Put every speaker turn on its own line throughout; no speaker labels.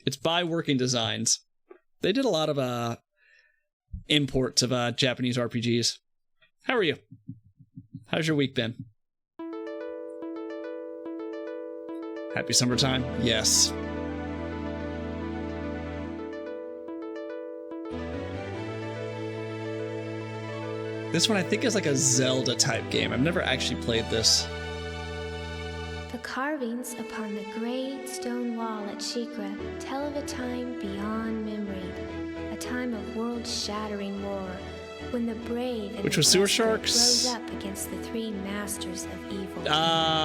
It's by Working Designs. They did a lot of imports of Japanese RPGs. How are you? How's your week been? Happy summertime? Yes. This one I think is like a Zelda type game. I've never actually played this.
The carvings upon the great stone wall at Shikra tell of a time beyond memory, a time of world-shattering war, when the brave and
which was Sewer Sharks
rose up against the three masters of evil.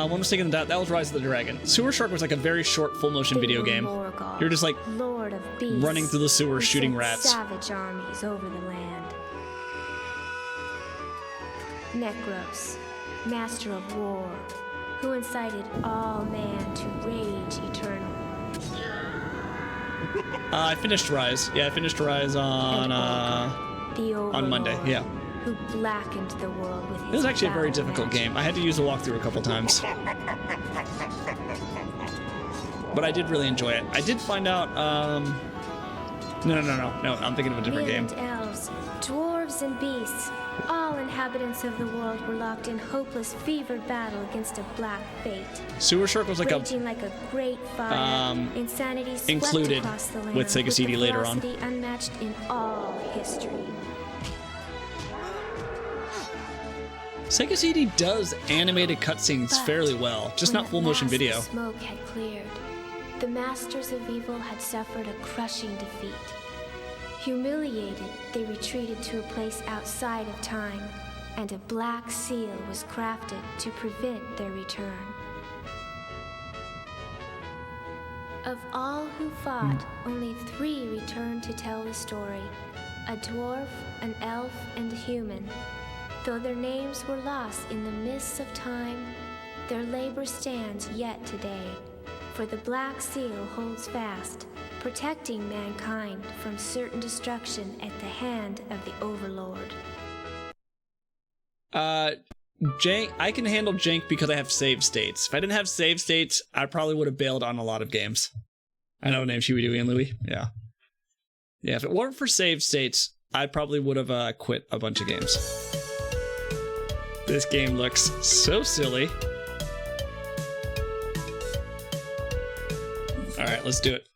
One mistake in that was Rise of the Dragon. Sewer Shark was like a very short full-motion video game. You're just like
Lord of Beasts,
running through the sewer shooting rats.
Savage armies over the land. Necros, master of war, who incited all man to rage eternal.
I finished Rise. Yeah, I finished Rise on Monday. Yeah.
Who blackened the world with his
It was actually a very difficult
magic.
game. I had to use the walkthrough a couple times. But I did really enjoy it. I did find out, No, I'm thinking of a different game.
Men and elves, dwarves and beasts, all inhabitants of the world were locked in hopeless, fevered battle against a black fate.
Sewer Shark was like
Raging like a great fire, insanity swept
included
across the land
with Sega CD later on.
velocity unmatched in all history.
Sega CD does animated cutscenes
But
fairly well, just
when
not full motion
at last
video.
the smoke had cleared. The masters of evil had suffered a crushing defeat. Humiliated, they retreated to a place outside of time, and a black seal was crafted to prevent their return. Of all who fought, only 3 returned to tell the story: a dwarf, an elf, and a human. Though their names were lost in the mists of time, their labor stands yet today, for the Black Seal holds fast, protecting mankind from certain destruction at the hand of the Overlord.
Jank, I can handle jank because I have save states. If I didn't have save states, I probably would have bailed on a lot of games. I know what name Chewy Dewey and Louie. Yeah. Yeah, if it weren't for save states, I probably would have quit a bunch of games. This game looks so silly. Alright, let's do it.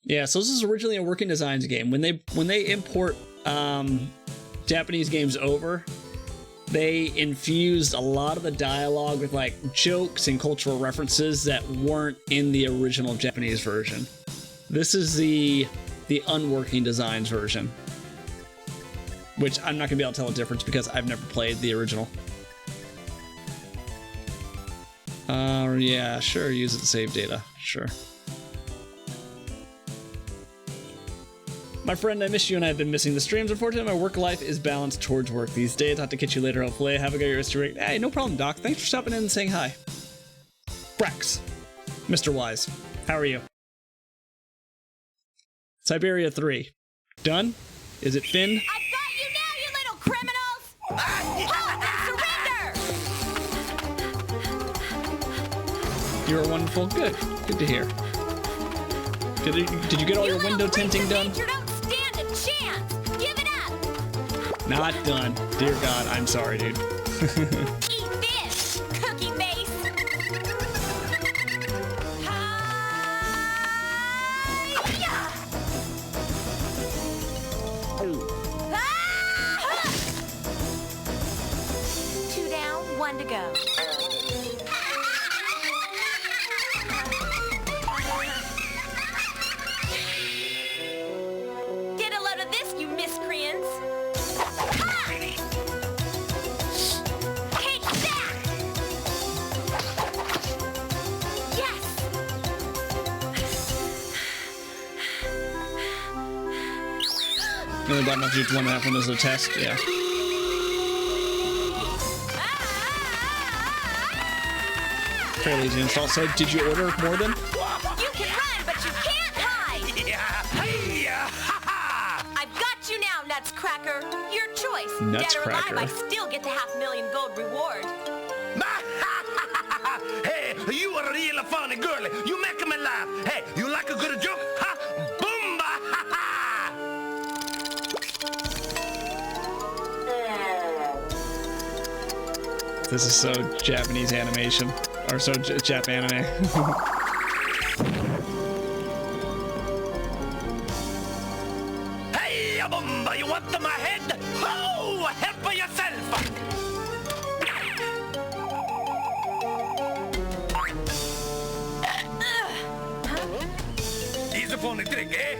Yeah, so this is originally a Working Designs game. When they import Japanese games over, they infused a lot of the dialogue with like jokes and cultural references that weren't in the original Japanese version. This is the Unworking Designs version, which I'm not gonna be able to tell the difference because I've never played the original. Yeah, sure, use it to save data, sure. My friend, I miss you and I've been missing the streams. Unfortunately, my work life is balanced towards work these days. I'll have to catch you later, hopefully. Have a good rest of your week. Hey, no problem, Doc. Thanks for stopping in and saying hi. Brax. Mr. Wise. How are you? Siberia 3. Done? Is it Finn?
I've got you now, you little criminals! Halt and surrender!
You're wonderful. Good. Good to hear. Did you get all your window tinting done?
You don't stand a chance! Give it up!
Not done. Dear God, I'm sorry, dude.
Eat this, cookie face! Ah! 2 down, 1 to go. Get a load of this, you miscreants! Ha! Take that! Yes!
Really bad enough to do 1.5 when there's a test, yeah. Fairly easy to install. So, did you order more than?
You can run, but you can't hide! I've got you now, Nutscracker. Your choice. Dead or alive,
Nutscracker.
I still get the $500,000 gold reward.
Hey, you are a real funny girl. You make me laugh. Hey, you like a good joke? Ha! Boomba! Ha ha!
This is so Japanese animation. Or so Jap anime.
Hey, Boomba, you want my head? Oh, help yourself! Here's a funny trick, eh?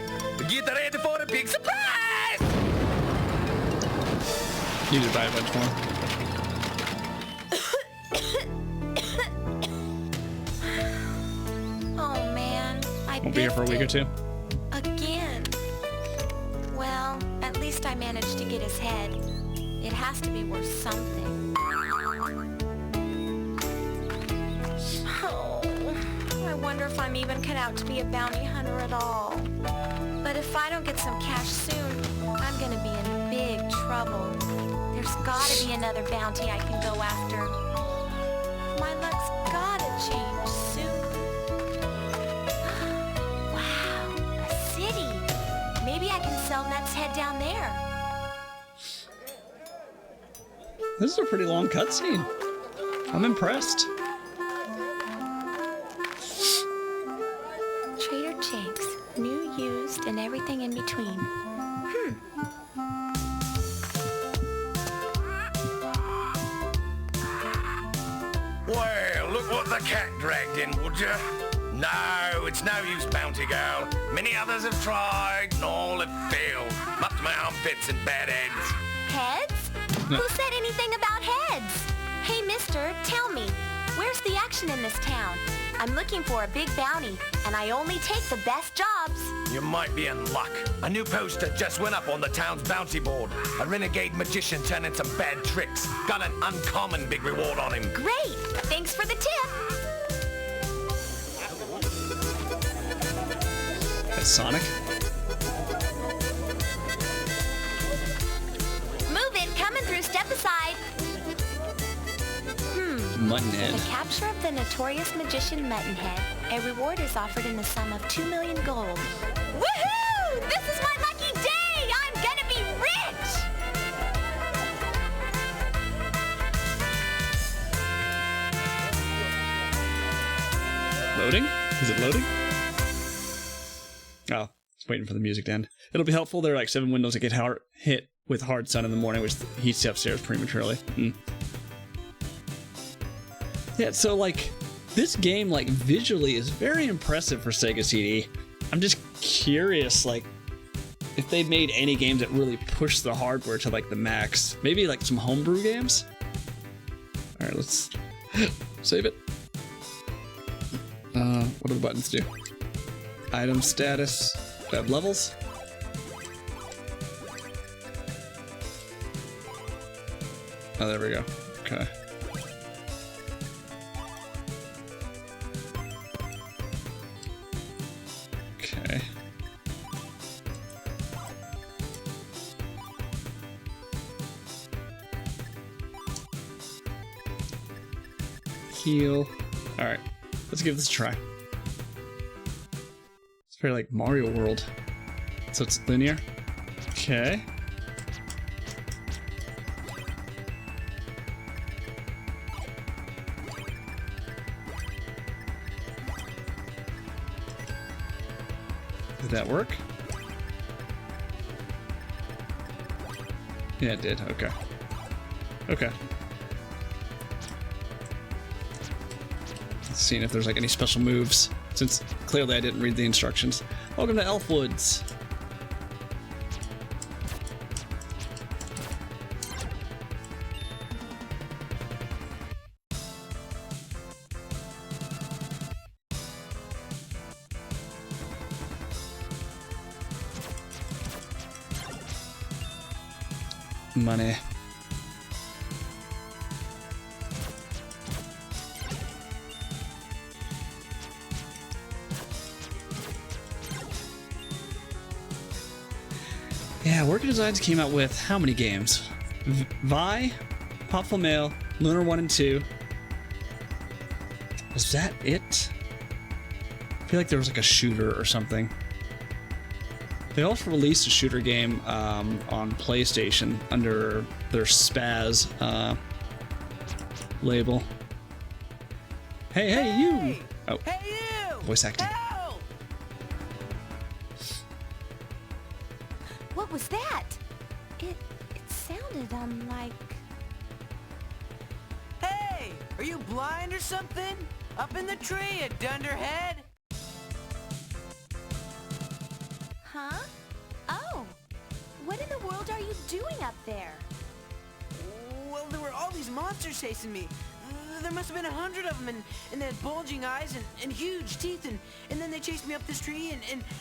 Get ready for a big surprise!
Need to buy a bunch more.
Oh man, I
Won't be here for a week or two.
Again. Well, at least I managed to get his head. It has to be worth something. Oh, I wonder if I'm even cut out to be a bounty hunter at all. But if I don't get some cash soon, I'm gonna be in big trouble. There's gotta be another bounty I can go after. My luck's gotta change soon. Wow, a city. Maybe I can sell Nut's head down there.
This is a pretty long cutscene. I'm impressed.
Trader Jake's, new, used, and everything in between.
Well, look what the cat dragged in, would you? No, it's no use, Bounty Girl. Many others have tried, and all have failed. Up to my armpits and bad heads.
Heads?
No.
Who said anything about heads? Hey, mister, tell me, where's the action in this town? I'm looking for a big bounty, and I only take the best jobs.
You might be in luck. A new poster just went up on the town's bounty board. A renegade magician turning some bad tricks. Got an uncommon big reward on him.
Great! Thanks for the tip.
That's Sonic.
Move it, coming through, step aside.
Muttonhead.
The capture of the notorious magician Muttonhead. A reward is offered in the sum of 2 million gold. Woohoo! This is my lucky day! I'm gonna be rich!
Loading? Is it loading? Oh, it's waiting for the music to end. It'll be helpful. There are like 7 windows that get hit with hard sun in the morning, which heats the upstairs prematurely. Yeah, so like this game, like visually, is very impressive for Sega CD. I'm just curious, like, if they made any games that really push the hardware to like the max. Maybe like some homebrew games. All right, let's save it. What do the buttons do? Item status. Do I have levels? Oh, there we go. Okay. Okay. Heal. All right, let's give this a try. It's very like Mario World, so it's linear. Okay. Did that work? Yeah, it did. Okay. Okay. Let's see if there's like any special moves, since clearly I didn't read the instructions. Welcome to Elfwoods. Money. Yeah, Working Designs came out with how many games? Vi, Popful Mail, Lunar 1 and 2. Was that it? I feel like there was like a shooter or something. They also released a shooter game on PlayStation under their Spaz label. Hey, you! Oh,
Hey, you!
voice acting.
Help!
What was that? It sounded, like...
Hey! Are you blind or something? Up in the tree, you dunderhead!
Huh? Oh! What in the world are you doing up there?
Well, there were all these monsters chasing me. There must have been 100 of them, and they had bulging eyes and huge teeth, and then they chased me up this tree,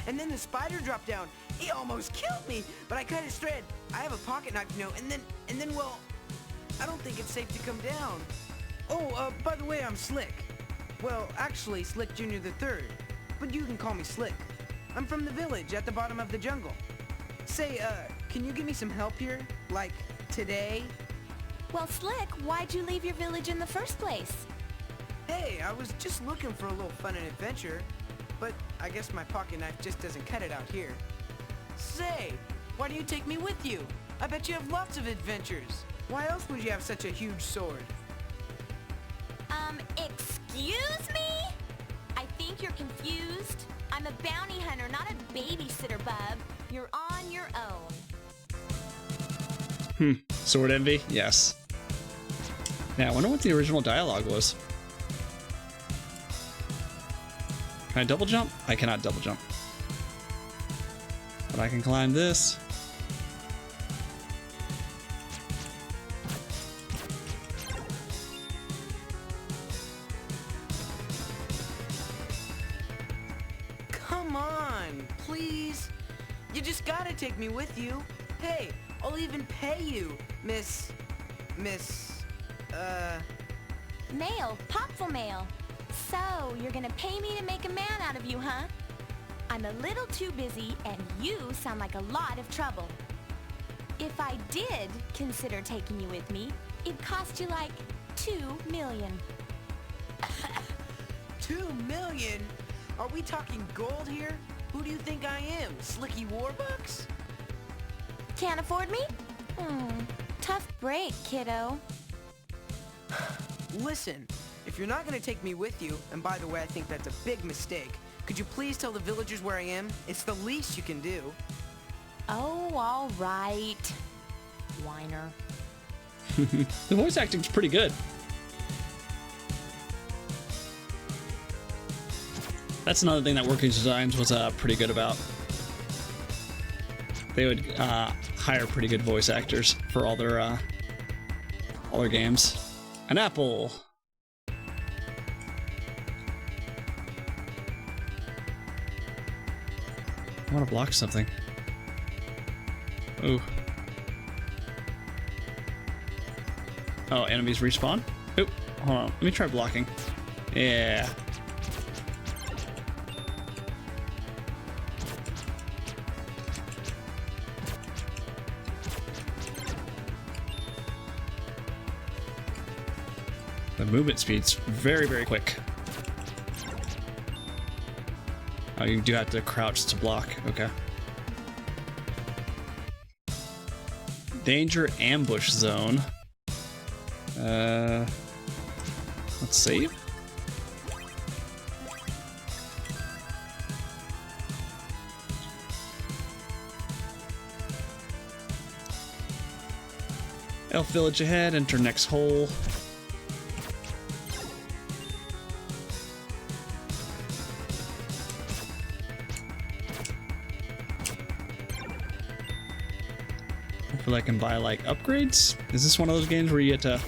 and then the spider dropped down. He almost killed me, but I cut his thread. I have a pocket knife, you know, and then, well, I don't think it's safe to come down. Oh, by the way, I'm Slick. Well, actually, Slick Jr. the Third, but you can call me Slick. I'm from the village at the bottom of the jungle. Say, can you give me some help here? Like, today?
Well, Slick, why'd you leave your village in the first place?
Hey, I was just looking for a little fun and adventure, but I guess my pocket knife just doesn't cut it out here. Say, why don't you take me with you? I bet you have lots of adventures. Why else would you have such a huge sword?
Excuse me? I think you're confused. I'm a bounty hunter, not a babysitter, bub. You're on your own.
Sword envy? Yes. Now, I wonder what the original dialogue was. Can I double jump? I cannot double jump. But I can climb this.
Come on, please. You just gotta take me with you. Hey, I'll even pay you, Miss...
Mail, Popful mail. So, you're gonna pay me to make a man out of you, huh? I'm a little too busy, and you sound like a lot of trouble. If I did consider taking you with me, it'd cost you like $2 million.
2 million? Are we talking gold here? Who do you think I am, Slicky Warbucks?
Can't afford me? Tough break, kiddo.
Listen, if you're not gonna take me with you, and by the way, I think that's a big mistake, could you please tell the villagers where I am? It's the least you can do.
Oh, all right. Whiner.
The voice acting's pretty good. That's another thing that Working Designs was pretty good about. They would hire pretty good voice actors for all their games. An apple. I want to block something. Ooh. Oh, enemies respawn? Oop, hold on. Let me try blocking. Yeah. The movement speed's very, very quick. Oh, you do have to crouch to block. Okay. Danger ambush zone. Let's save. Elf village ahead, enter next hole. Hopefully I can buy like upgrades. Is this one of those games where you get to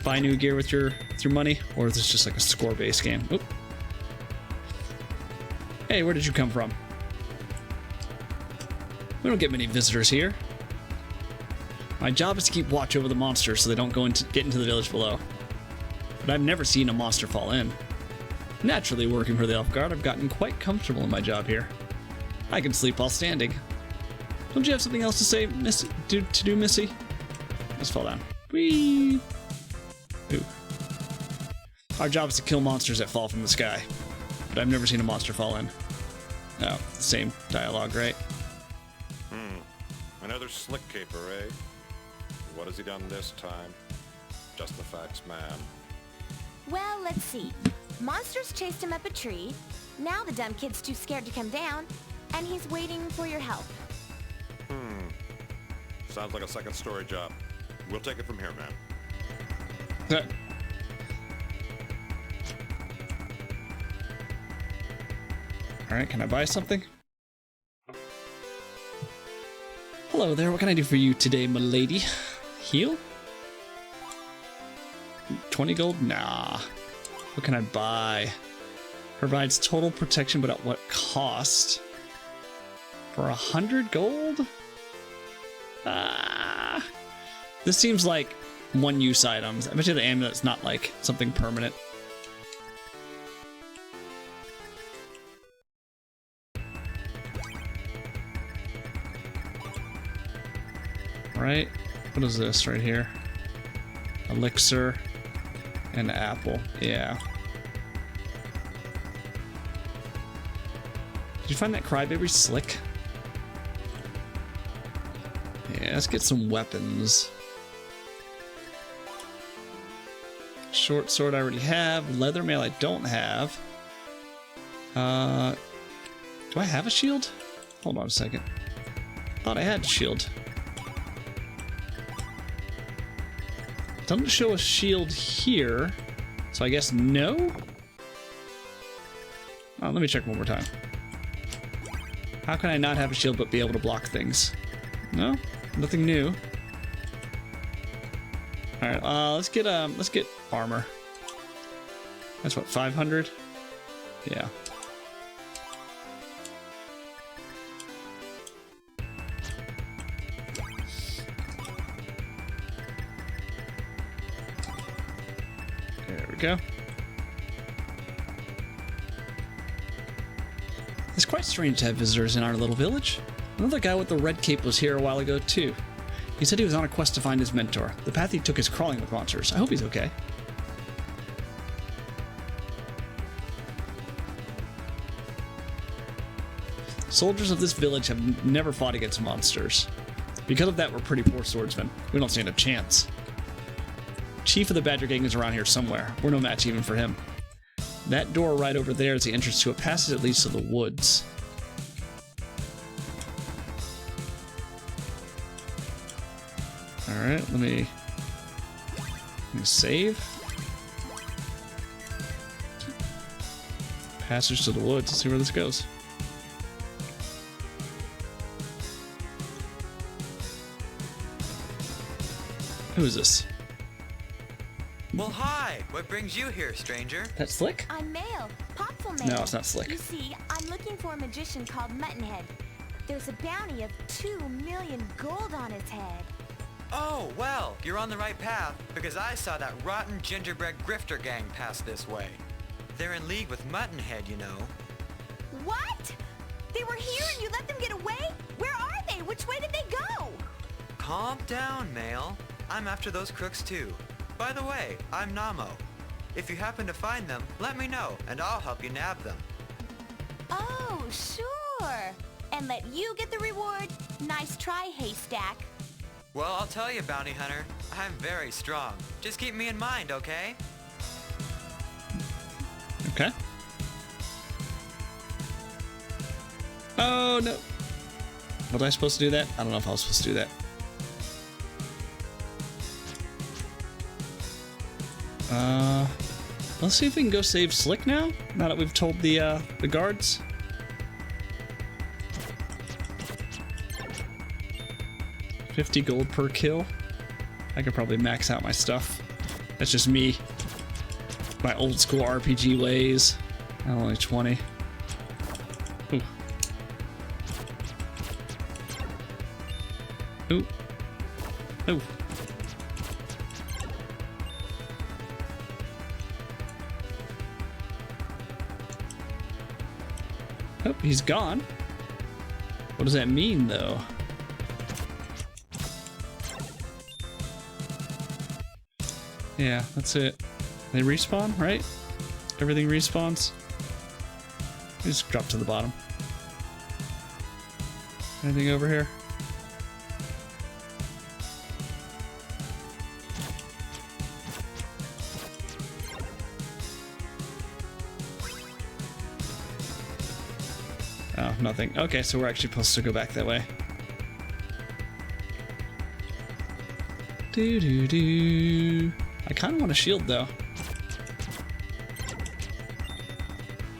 buy new gear with your money, or is this just like a score-based game? Oop. Hey, where did you come from? We don't get many visitors here. My job is to keep watch over the monsters so they don't get into the village below. But I've never seen a monster fall in. Naturally, working for the Elf Guard, I've gotten quite comfortable in my job here. I can sleep while standing. Don't you have something else to say, Missy? To do, Missy? Let's fall down. Whee! Ooh. Our job is to kill monsters that fall from the sky. But I've never seen a monster fall in. Oh, same dialogue, right?
Another slick caper, eh? What has he done this time? Just the facts, man.
Well, let's see. Monsters chased him up a tree. Now the dumb kid's too scared to come down, and he's waiting for your help.
Sounds like a second story job. We'll take it from here, man.
Alright, can I buy something? Hello there, what can I do for you today, my lady? Heal? 20 gold? Nah. What can I buy? Provides total protection, but at what cost? For 100 gold? This seems like one-use items. I bet you the amulet's not like something permanent. Right? What is this right here? Elixir and apple. Yeah. Did you find that crybaby slick? Yeah, let's get some weapons. Short sword I already have. Leather mail I don't have. Do I have a shield? Hold on a second. Thought I had a shield. Doesn't show a shield here, so I guess no? Oh, let me check one more time. How can I not have a shield but be able to block things? No? Nothing new. Alright, let's get armor. That's what, 500? Yeah. There we go. It's quite strange to have visitors in our little village. Another guy with the red cape was here a while ago, too. He said he was on a quest to find his mentor. The path he took is crawling with monsters. I hope he's okay. Soldiers of this village have never fought against monsters. Because of that, we're pretty poor swordsmen. We don't stand a chance. Chief of the Badger Gang is around here somewhere. We're no match even for him. That door right over there is the entrance to a passage that leads to the woods. Alright, let me save. Passage to the woods. Let's see where this goes. Who is this?
Well, hi! What brings you here, stranger?
That Slick?
I'm Mail. Popful Mail.
No, it's not Slick.
You see, I'm looking for a magician called Muttonhead. There's a bounty of 2 million gold on his head.
Oh, well, you're on the right path, because I saw that rotten gingerbread grifter gang pass this way. They're in league with Muttonhead, you know.
What? They were here and you let them get away? Where are they? Which way did they go?
Calm down, Mail. I'm after those crooks too. By the way, I'm Namo. If you happen to find them, let me know, and I'll help you nab them.
Oh, sure. And let you get the reward. Nice try, Haystack.
Well, I'll tell you, Bounty Hunter, I'm very strong. Just keep me in mind, okay?
Okay. Oh, no. Was I supposed to do that? I don't know if I was supposed to do that. Let's see if we can go save Slick now that we've told the guards. $50 gold per kill. I could probably max out my stuff. That's just me. My old school RPG ways. Only 20. Ooh. Ooh. Ooh. Oh, he's gone. What does that mean, though? Yeah, that's it. They respawn, right? Everything respawns. Just drop to the bottom. Anything over here? Oh, nothing. Okay, so we're actually supposed to go back that way. Do. I kind of want a shield, though.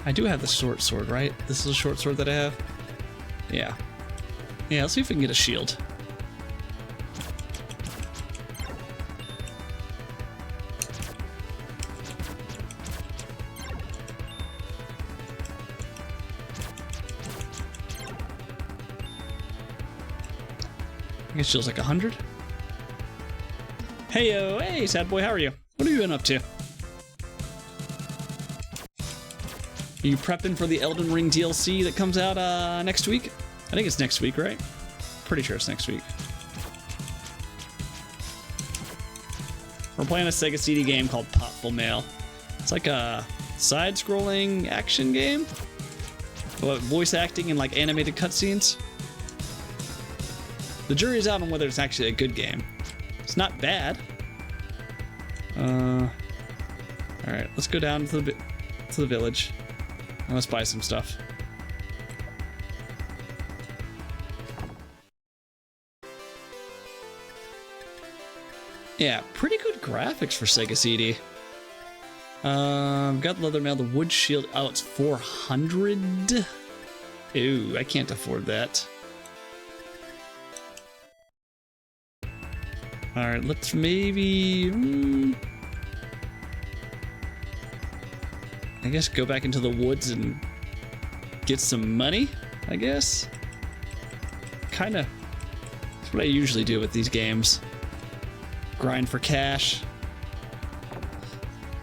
I do have the short sword, right? This is a short sword that I have? Yeah. Yeah, let's see if we can get a shield. I guess shield's like 100. Hey, hey, sad boy, how are you? What have you been up to? Are you prepping for the Elden Ring DLC that comes out next week? I think it's next week, right? Pretty sure it's next week. We're playing a Sega CD game called Popful Mail. It's like a side-scrolling action game, but voice acting and like animated cutscenes. The jury's out on whether it's actually a good game. It's not bad. All right, let's go down to the village. And let's buy some stuff. Yeah, pretty good graphics for Sega CD. Got leather mail, the wood shield. Oh, it's 400. Ooh, I can't afford that. All right, let's maybe. I guess go back into the woods and get some money, I guess. Kinda. That's what I usually do with these games. Grind for cash.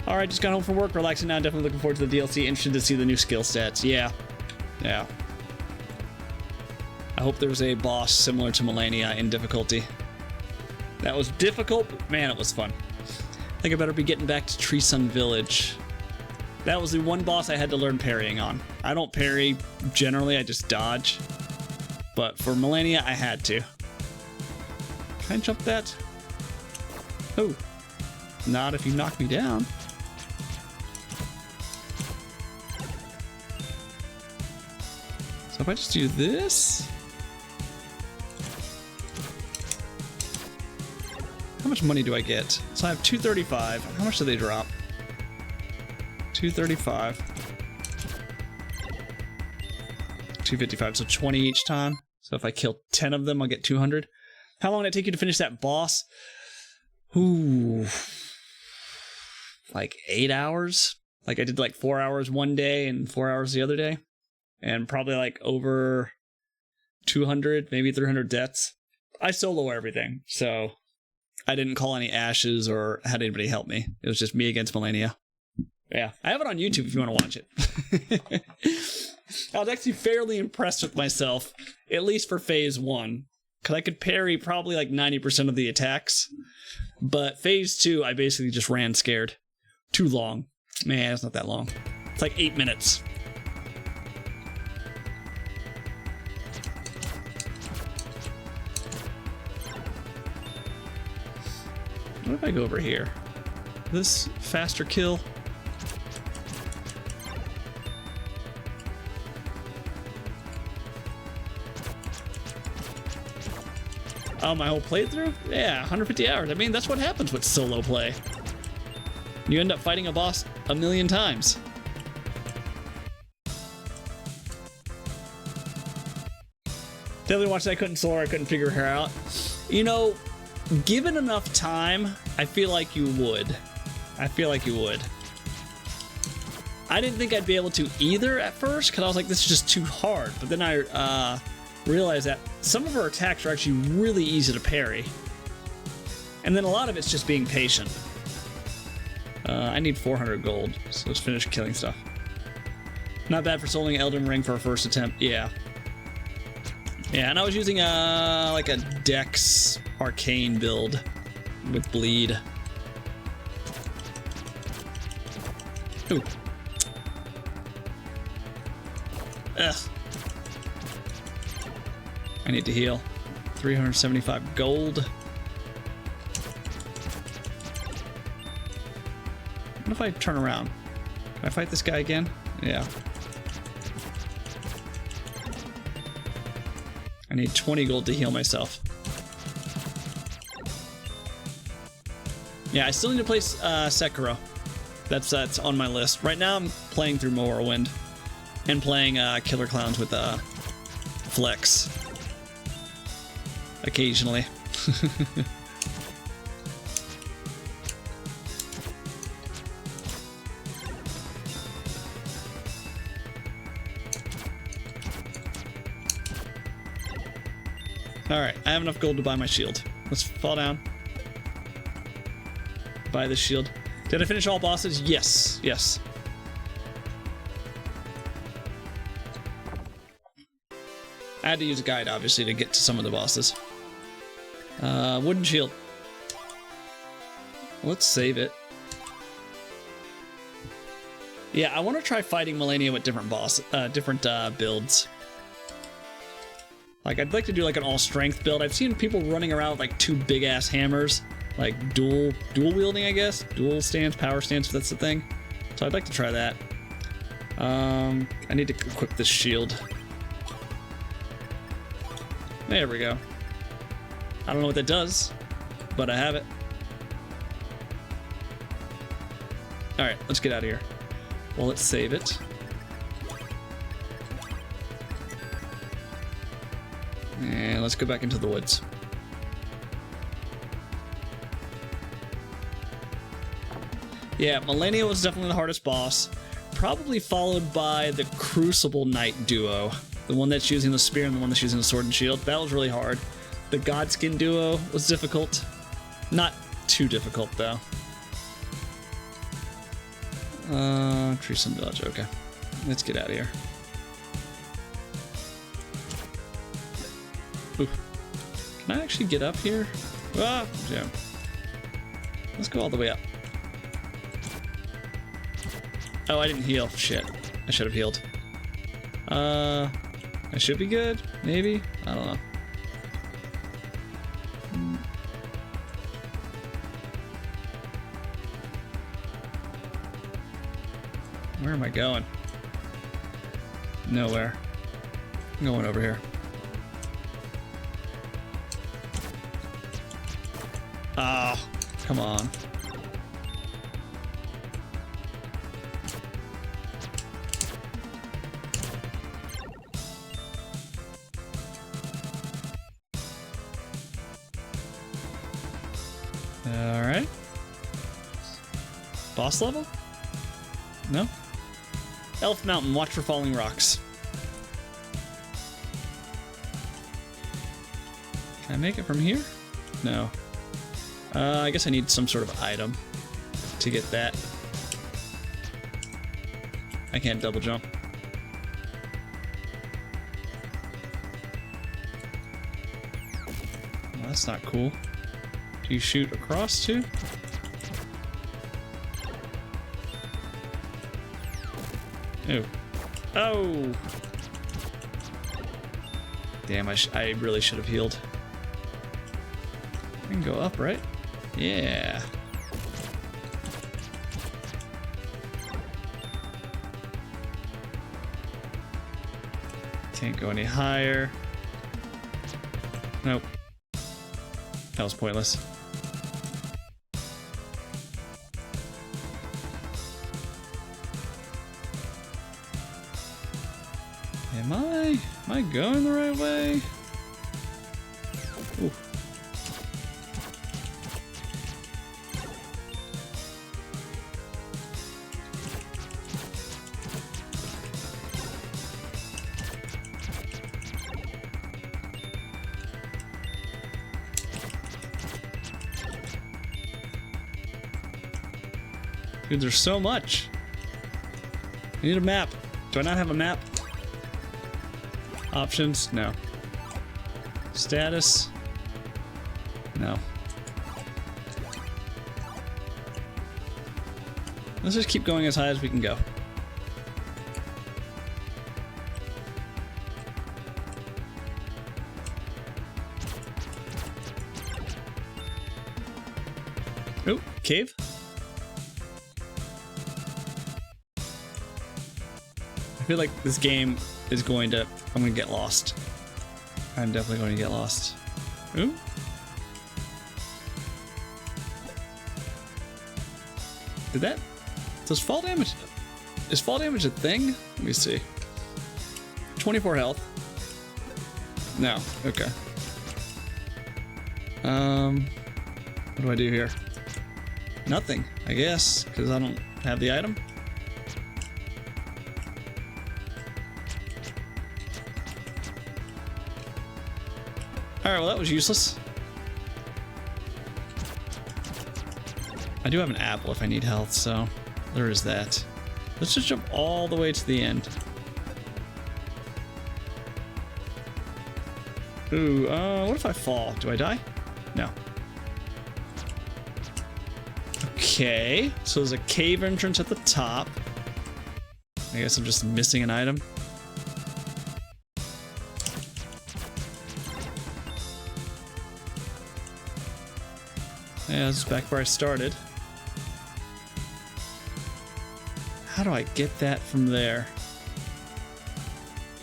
Alright, just got home from work, relaxing now, definitely looking forward to the DLC, interested to see the new skill stats. Yeah. I hope there's a boss similar to Melania in difficulty. That was difficult, but man, it was fun. I think I better be getting back to Tree Sun Village. That was the one boss I had to learn parrying on. I don't parry generally, I just dodge. But for Melania, I had to. Can I jump that? Oh. Not if you knock me down. So if I just do this... How much money do I get? So I have 235. How much do they drop? 235. 255, so 20 each time. So if I kill 10 of them, I'll get 200. How long did it take you to finish that boss? Ooh. Like 8 hours? Like I did like 4 hours one day and 4 hours the other day. And probably like over 200, maybe 300 deaths. I solo everything, so I didn't call any ashes or had anybody help me. It was just me against Melania. Yeah, I have it on YouTube if you want to watch it. I was actually fairly impressed with myself, at least for phase 1, because I could parry probably like 90% of the attacks. But phase 2, I basically just ran scared. Too long. Man, it's not that long. It's like 8 minutes. What if I go over here? This faster kill. Oh, my whole playthrough? Yeah, 150 hours. I mean, that's what happens with solo play. You end up fighting a boss a million times. Definitely watched that. I couldn't solo her. I couldn't figure her out. You know, given enough time, I feel like you would. I didn't think I'd be able to either at first, because I was like, this is just too hard. But then I realized that some of her attacks are actually really easy to parry. And then a lot of it's just being patient. I need 400 gold, so let's finish killing stuff. Not bad for soloing Elden Ring for a first attempt. Yeah. Yeah, and I was using like a Dex Arcane build with bleed. Ooh. Ugh. I need to heal. 375 gold. What if I turn around? Can I fight this guy again? Yeah. I need 20 gold to heal myself. Yeah, I still need to play Sekiro. That's on my list. Right now I'm playing through Morrowind and playing Killer Clowns with Flex. Occasionally. Alright, I have enough gold to buy my shield. Let's fall down. Buy this shield. Did I finish all bosses? Yes. Yes. I had to use a guide, obviously, to get to some of the bosses. Wooden shield. Let's save it. Yeah, I want to try fighting Malenia with different builds. Like, I'd like to do like an all-strength build. I've seen people running around with like 2 big-ass hammers, like dual wielding, I guess. Dual stance, power stance, if that's the thing. So I'd like to try that. I need to equip this shield. There we go. I don't know what that does, but I have it. Alright, let's get out of here. Well, let's save it. And let's go back into the woods. Yeah, Malenia was definitely the hardest boss. Probably followed by the Crucible Knight duo. The one that's using the spear and the one that's using the sword and shield. That was really hard. The Godskin duo was difficult. Not too difficult, though. Treeson Village, okay. Let's get out of here. Ooh. Can I actually get up here? Ah, yeah. Let's go all the way up. Oh, I didn't heal. Shit. I should have healed. I should be good, maybe? I don't know. Where am I going? Nowhere. I'm going over here. Oh, come on. Alright. Boss level? No? Elf Mountain, watch for falling rocks. Can I make it from here? No. I guess I need some sort of item to get that. I can't double jump. Well, that's not cool. Do you shoot across too? Oh. Oh! Damn, I really should have healed. I can go up, right? Yeah. Can't go any higher. Nope. That was pointless. Am I going the right way? Ooh. Dude, there's so much. I need a map. Do I not have a map? Options? No. Status? No. Let's just keep going as high as we can go. Oh, cave. I feel like this game is going to... I'm going to get lost. I'm definitely going to get lost. Ooh. Did that... Does fall damage... Is fall damage a thing? Let me see. 24 health. No. Okay. What do I do here? Nothing, I guess, because I don't have the item. Alright, well that was useless. I do have an apple if I need health, so there is that. Let's just jump all the way to the end. Ooh, what if I fall? Do I die? No. Okay, so there's a cave entrance at the top. I guess I'm just missing an item. Yeah, this is back where I started. How do I get that from there?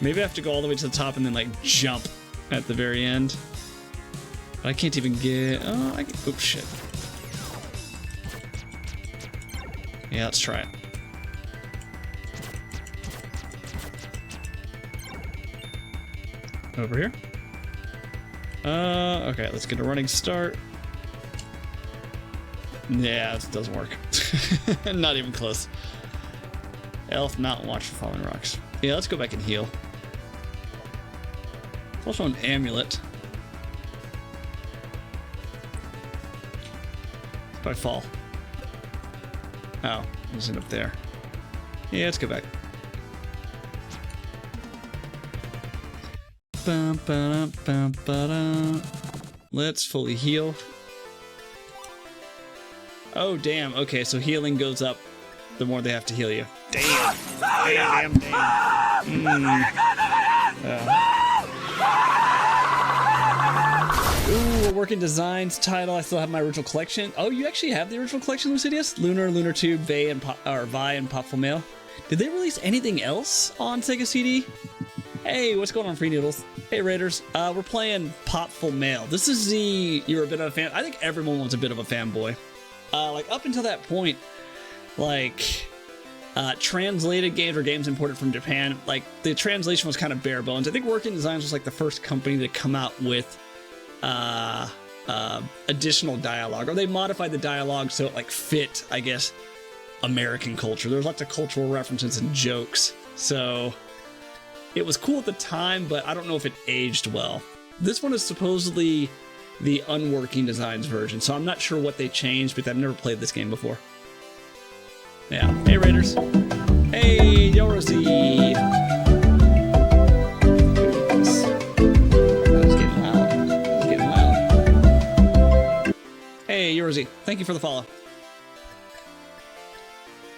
Maybe I have to go all the way to the top and then like jump at the very end. But I can't even get... Oh, I can... Oops, shit. Yeah, let's try it. Over here. Okay, let's get a running start. Yeah, this doesn't work. Not even close. Elf, not watch for falling rocks. Yeah, let's go back and heal. There's also an amulet. If I fall. Oh, is it up there? Yeah, let's go back. Bum, ba-dum, bum, ba-dum. Let's fully heal. Oh, damn. Okay, so healing goes up the more they have to heal you. Damn. Damn. Ooh, a working designs title. I still have my original collection. Oh, you actually have the original collection, Lucidius? Lunar Tube, Vi, and Popful Mail. Did they release anything else on Sega CD? Hey, what's going on, Free Noodles? Hey, Raiders. We're playing Popful Mail. This is the... You're a bit of a fan. I think everyone was a bit of a fanboy. Like, up until that point, like, translated games or games imported from Japan, like, the translation was kind of bare bones. I think Working Designs was, like, the first company to come out with additional dialogue, or they modified the dialogue so it, like, fit, I guess, American culture. There was lots of cultural references and jokes, so it was cool at the time, but I don't know if it aged well. This one is supposedly the Unworking Designs version, so I'm not sure what they changed, but I've never played this game before. Yeah. Hey, Raiders. Hey, Yorosi. It's getting loud. It's getting loud. Hey, Yorosi. Thank you for the follow.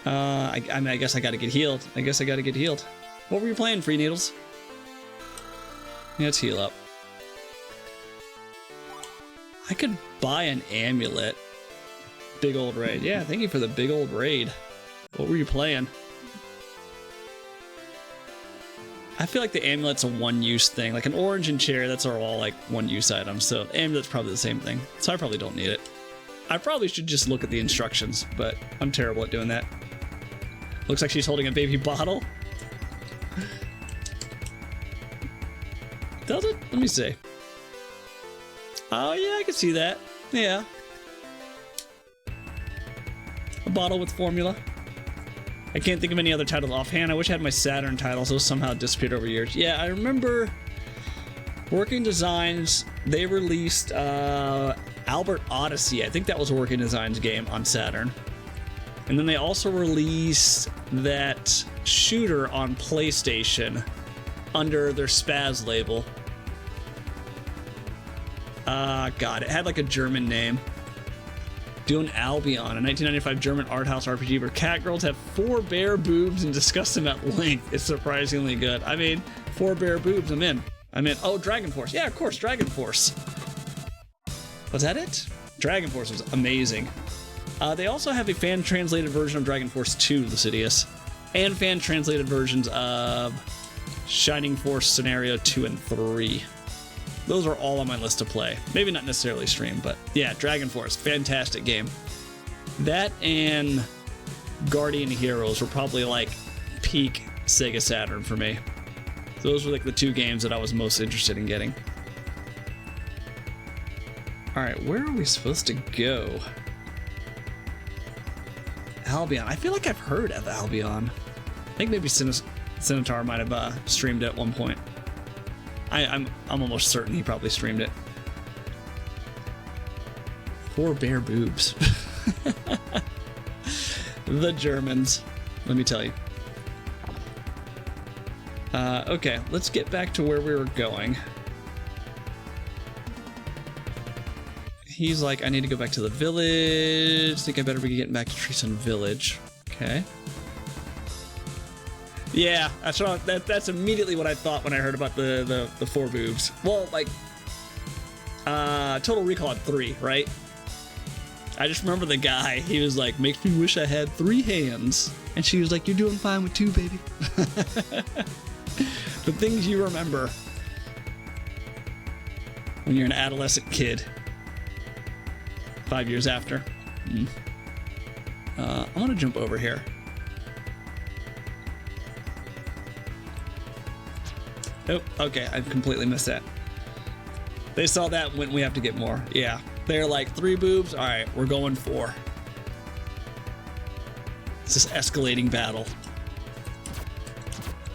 I mean, I guess I gotta get healed. What were you playing, Free Needles? Yeah, let's heal up. I could buy an amulet. Big old raid. Yeah, thank you for the big old raid. What were you playing? I feel like the amulet's a one-use thing. Like an orange and cherry, that's all like one-use items. So amulet's probably the same thing. So I probably don't need it. I probably should just look at the instructions, but I'm terrible at doing that. Looks like she's holding a baby bottle. Does it? Let me see. Oh, yeah, I can see that. Yeah. A bottle with formula. I can't think of any other title offhand. I wish I had my Saturn titles. Those somehow disappeared over years. Yeah, I remember Working Designs. They released Albert Odyssey. I think that was a Working Designs game on Saturn. And then they also released that shooter on PlayStation under their Spaz label. God, it had like a German name. doing Albion, a 1995 German art house RPG where cat girls have 4 bare boobs and discuss them at length. It's surprisingly good. I mean, 4 bare boobs, I'm in. Oh, Dragon Force. Yeah, of course, Dragon Force. Was that it? Dragon Force was amazing. They also have a fan-translated version of Dragon Force 2, Lucidius, and fan-translated versions of Shining Force Scenario 2 and 3. Those are all on my list to play. Maybe not necessarily stream, but yeah, Dragon Force, fantastic game. That and Guardian Heroes were probably like peak Sega Saturn for me. Those were like the 2 games that I was most interested in getting. All right, where are we supposed to go? Albion. I feel like I've heard of Albion. I think maybe Cinotar might have streamed it at one point. I'm almost certain he probably streamed it. 4 bare boobs. The Germans, let me tell you. Okay, let's get back to where we were going. He's like, I need to go back to the village. Think I better be getting back to Treesun Village. Okay. Yeah, that's immediately what I thought when I heard about the 4 boobs. Well, like, Total Recall had 3, right? I just remember the guy. He was like, makes me wish I had 3 hands. And she was like, you're doing fine with 2, baby. The things you remember when you're an adolescent kid. 5 years after. I'm gonna jump over here. Oh, okay, I completely missed that. They saw that when we have to get more. Yeah, they're like 3 boobs. All right, we're going 4. It's this escalating battle.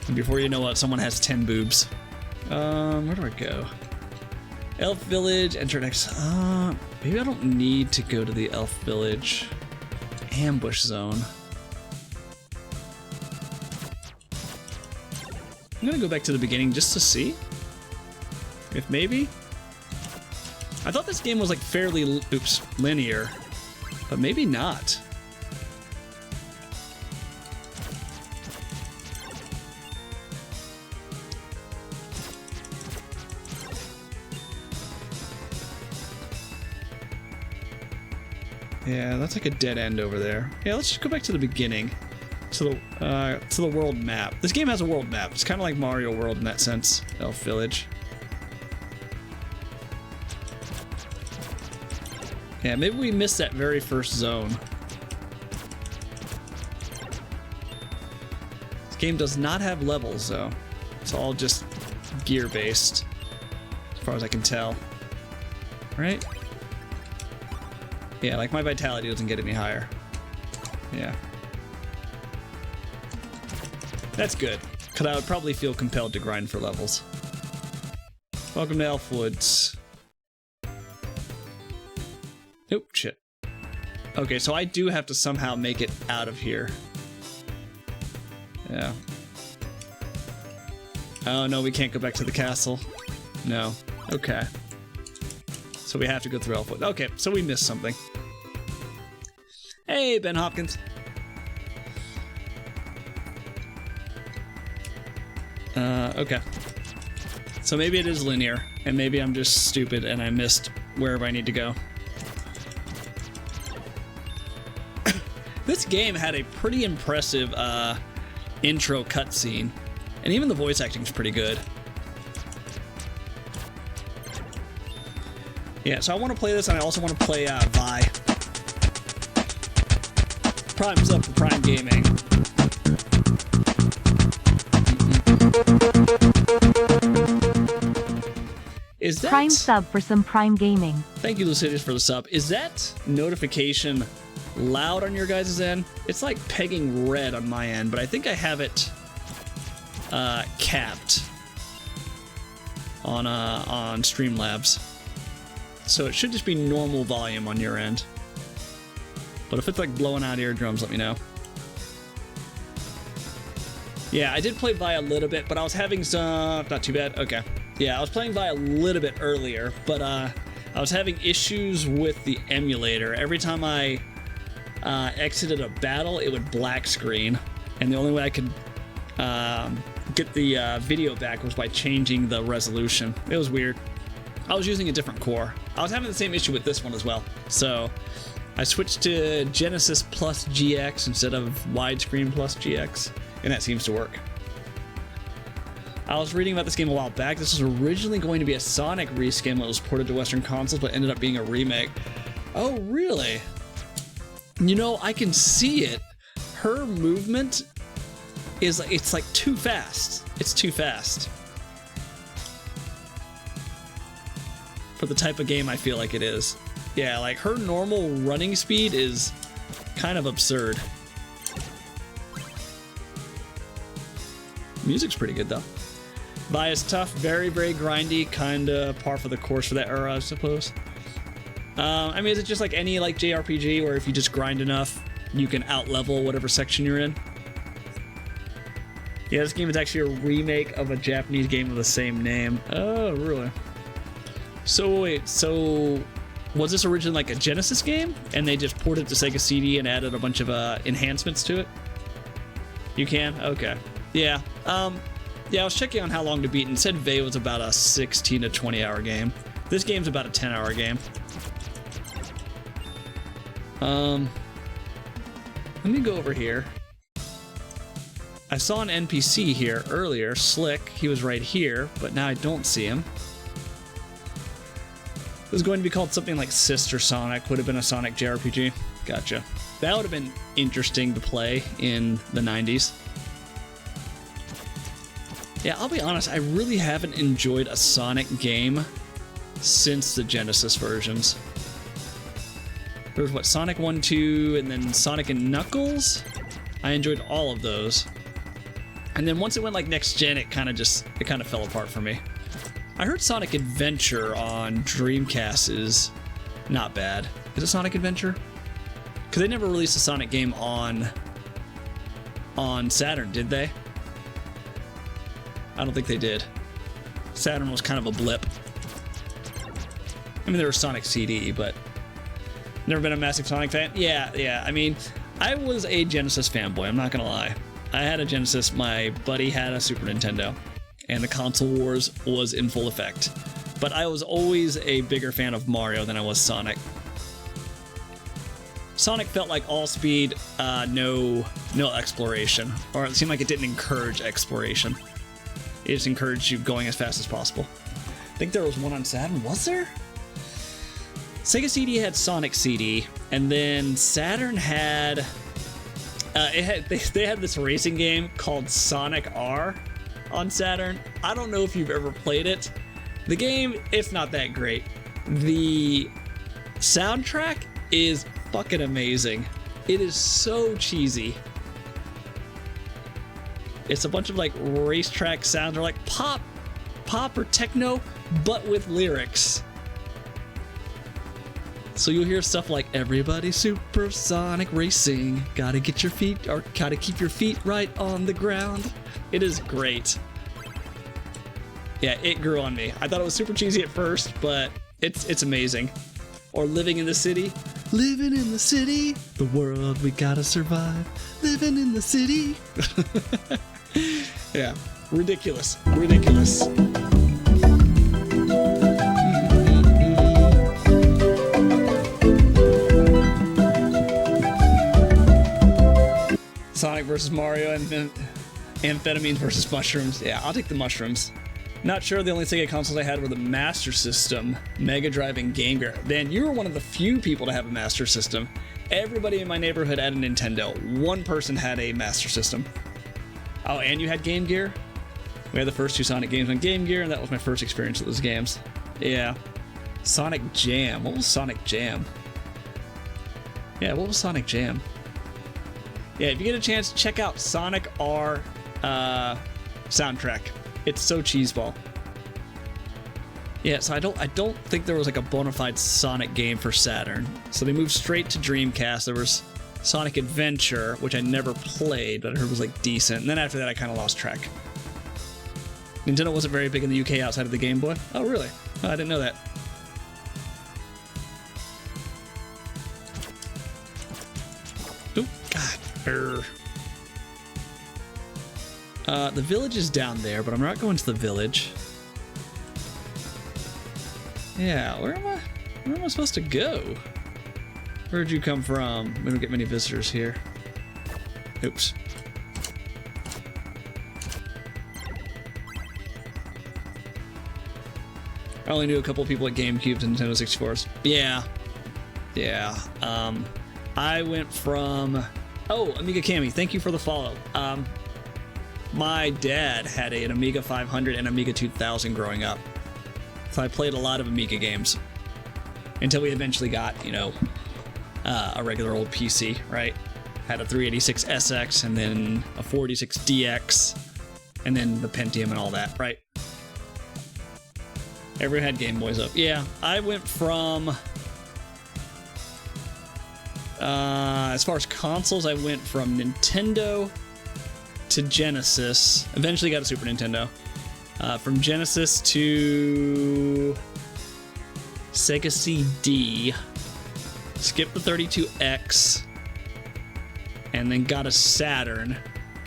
And before you know it, someone has 10 boobs. Where do I go? Elf Village, enter next. Maybe I don't need to go to the Elf Village. Ambush zone. I'm gonna go back to the beginning just to see if maybe. I thought this game was like fairly, linear, but maybe not. Yeah, that's like a dead end over there. Yeah, let's just go back to the beginning. To the world map. This game has a world map. It's kind of like Mario World in that sense. Elf Village. Yeah, maybe we missed that very first zone. This game does not have levels, though. It's all just gear-based, as far as I can tell. Right? Yeah, like my vitality doesn't get any higher. Yeah. That's good, because I would probably feel compelled to grind for levels. Welcome to Elf Woods. Nope, shit. Okay, so I do have to somehow make it out of here. Yeah. Oh, no, we can't go back to the castle. No. Okay. So we have to go through Elf Woods. Okay, so we missed something. Hey, Ben Hopkins. Okay. So maybe it is linear, and maybe I'm just stupid and I missed wherever I need to go. This game had a pretty impressive intro cutscene, and even the voice acting is pretty good. Yeah, so I want to play this, and I also want to play Vi. Prime's up for Prime Gaming. Is that
Prime sub for some Prime Gaming?
Thank you, Lucidius, for the sub. Is that notification loud on your guys' end? It's like pegging red on my end, but I think I have it capped on Streamlabs. So it should just be normal volume on your end. But if it's like blowing out eardrums, let me know. Yeah, I did play Vi a little bit, but I was having some... Not too bad. Okay. Yeah, I was playing Vi a little bit earlier, but I was having issues with the emulator. Every time I exited a battle, it would black screen, and the only way I could get the video back was by changing the resolution. It was weird. I was using a different core. I was having the same issue with this one as well, so I switched to Genesis plus GX instead of widescreen plus GX, and that seems to work. I was reading about this game a while back. This was originally going to be a Sonic reskin that was ported to Western consoles, but ended up being a remake. Oh, really? You know, I can see it. Her movement is, it's like too fast. It's too fast. For the type of game I feel like it is. Yeah, like her normal running speed is kind of absurd. Music's pretty good though. Vi is tough, very, very grindy, kinda par for the course for that era, I suppose. I mean, is it just like any like JRPG where if you just grind enough, you can out-level whatever section you're in? Yeah, this game is actually a remake of a Japanese game of the same name. Oh, really? So wait, so was this originally like a Genesis game, and they just ported it to Sega CD and added a bunch of enhancements to it? You can? Okay. Yeah. Yeah, I was checking on how long to beat, and said Vey was about a 16 to 20 hour game. This game's about a 10-hour game. Let me go over here. I saw an NPC here earlier, Slick. He was right here, but now I don't see him. It was going to be called something like Sister Sonic, would have been a Sonic JRPG. Gotcha. That would have been interesting to play in the 90s. Yeah, I'll be honest, I really haven't enjoyed a Sonic game since the Genesis versions. There was, what, Sonic 1, 2, and then Sonic and Knuckles? I enjoyed all of those. And then once it went like next gen, it kind of fell apart for me. I heard Sonic Adventure on Dreamcast is not bad. Is it Sonic Adventure? Because they never released a Sonic game on Saturn, did they? I don't think they did. Saturn was kind of a blip. I mean, there was Sonic CD, but never been a massive Sonic fan. Yeah. I mean, I was a Genesis fanboy, I'm not gonna lie. I had a Genesis, my buddy had a Super Nintendo, and the console wars was in full effect. But I was always a bigger fan of Mario than I was Sonic. Sonic felt like all speed, no exploration, or it seemed like it didn't encourage exploration. It just encouraged you going as fast as possible. I think there was one on Saturn, was there? Sega CD had Sonic CD, and then Saturn had, they had this racing game called Sonic R on Saturn. I don't know if you've ever played it. The game, it's not that great. The soundtrack is fucking amazing. It is so cheesy. It's a bunch of like racetrack sounds, or like pop or techno, but with lyrics. So you'll hear stuff like, everybody supersonic racing, gotta get your feet, or gotta keep your feet right on the ground. It is great. Yeah, it grew on me. I thought it was super cheesy at first, but it's amazing. Or Living in the City. Living in the city, the world we gotta survive. Living in the city. Yeah, ridiculous. Sonic versus Mario, and then amphetamines versus mushrooms. Yeah, I'll take the mushrooms. Not sure, the only Sega consoles I had were the Master System, Mega Drive, and Game Gear. Man, you were one of the few people to have a Master System. Everybody in my neighborhood had a Nintendo. One person had a Master System. Oh, and you had Game Gear? We had the first two Sonic games on Game Gear, and that was my first experience with those games. Yeah. Sonic Jam. What was Sonic Jam? Yeah, what was Sonic Jam? Yeah, if you get a chance, check out Sonic R soundtrack. It's so cheeseball. Yeah, so I don't think there was like a bona fide Sonic game for Saturn. So they moved straight to Dreamcast. There was Sonic Adventure, which I never played, but I heard was like decent. And then after that, I kind of lost track. Nintendo wasn't very big in the UK outside of the Game Boy. Oh, really? Oh, I didn't know that. The village is down there, but I'm not going to the village. Yeah, where am I? Where am I supposed to go? Where'd you come from? We don't get many visitors here. Oops. I only knew a couple people at GameCubes and Nintendo 64s. Yeah. Yeah. I went from... Oh, Amiga Cami, thank you for the follow. My dad had an Amiga 500 and Amiga 2000 growing up. So I played a lot of Amiga games. Until we eventually got, you know, a regular old PC, right? Had a 386 SX and then a 486 DX and then the Pentium and all that, right? Everyone had Game Boys up. Yeah, I went from... as far as consoles, I went from Nintendo to Genesis. Eventually got a Super Nintendo. From Genesis to Sega CD. Skipped the 32X. And then got a Saturn.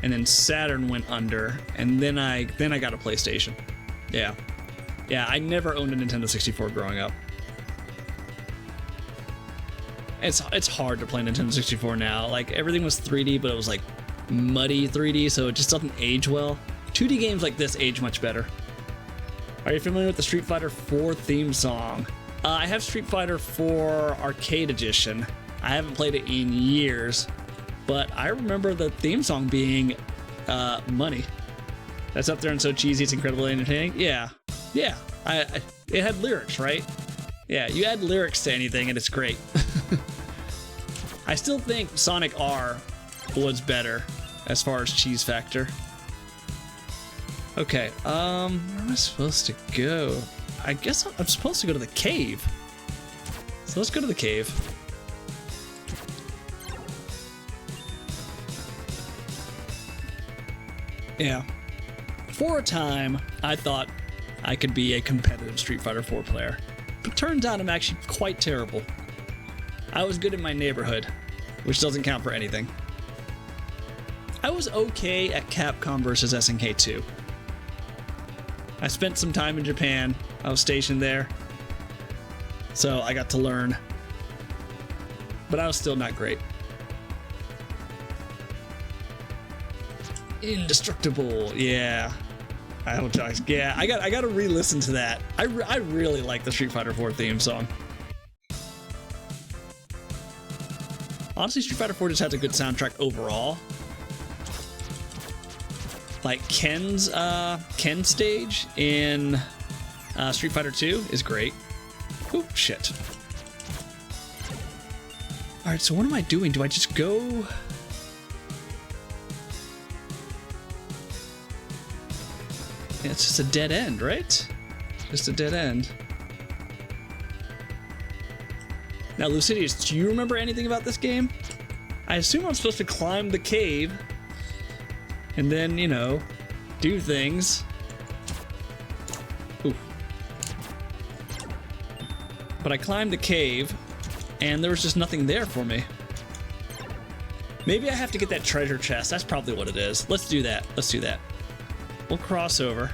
And then Saturn went under. And then I got a PlayStation. Yeah. Yeah, I never owned a Nintendo 64 growing up. It's hard to play Nintendo 64 now. Like, everything was 3D, but it was like muddy 3D, so it just doesn't age well. 2D games like this age much better. Are you familiar with the Street Fighter 4 theme song? I have Street Fighter 4 Arcade Edition. I haven't played it in years, but I remember the theme song being money. That's up there and so cheesy, it's incredibly entertaining. Yeah. Yeah. It had lyrics, right? Yeah, you add lyrics to anything and it's great. I still think Sonic R was better as far as cheese factor. Okay, where am I supposed to go? I guess I'm supposed to go to the cave. So let's go to the cave. Yeah. For a time, I thought I could be a competitive Street Fighter 4 player. But turns out I'm actually quite terrible. I was good in my neighborhood, which doesn't count for anything. I was okay at Capcom vs. SNK 2. I spent some time in Japan. I was stationed there. So I got to learn. But I was still not great. Indestructible, yeah. I gotta re-listen to that. I really like the Street Fighter 4 theme song. Honestly, Street Fighter 4 just has a good soundtrack overall. Like Ken's stage in Street Fighter 2 is great. Oh shit. All right, so what am I doing? Do I just go? Yeah, it's just a dead end, right? Just a dead end. Now, Lucidius, do you remember anything about this game? I assume I'm supposed to climb the cave and then, you know, do things. Ooh. But I climbed the cave and there was just nothing there for me. Maybe I have to get that treasure chest. That's probably what it is. Let's do that. Let's do that. We'll cross over.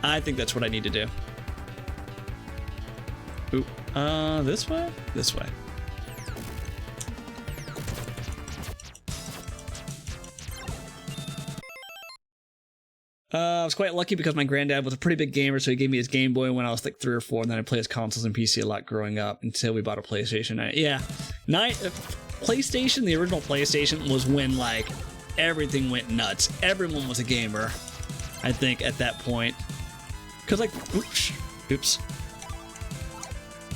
I think that's what I need to do. Ooh. This way? This way. I was quite lucky because my granddad was a pretty big gamer, so he gave me his Game Boy when I was like 3 or 4, and then I played his consoles and PC a lot growing up until we bought a PlayStation. Yeah. PlayStation, the original PlayStation, was when like everything went nuts. Everyone was a gamer, I think, at that point. Because like, oops.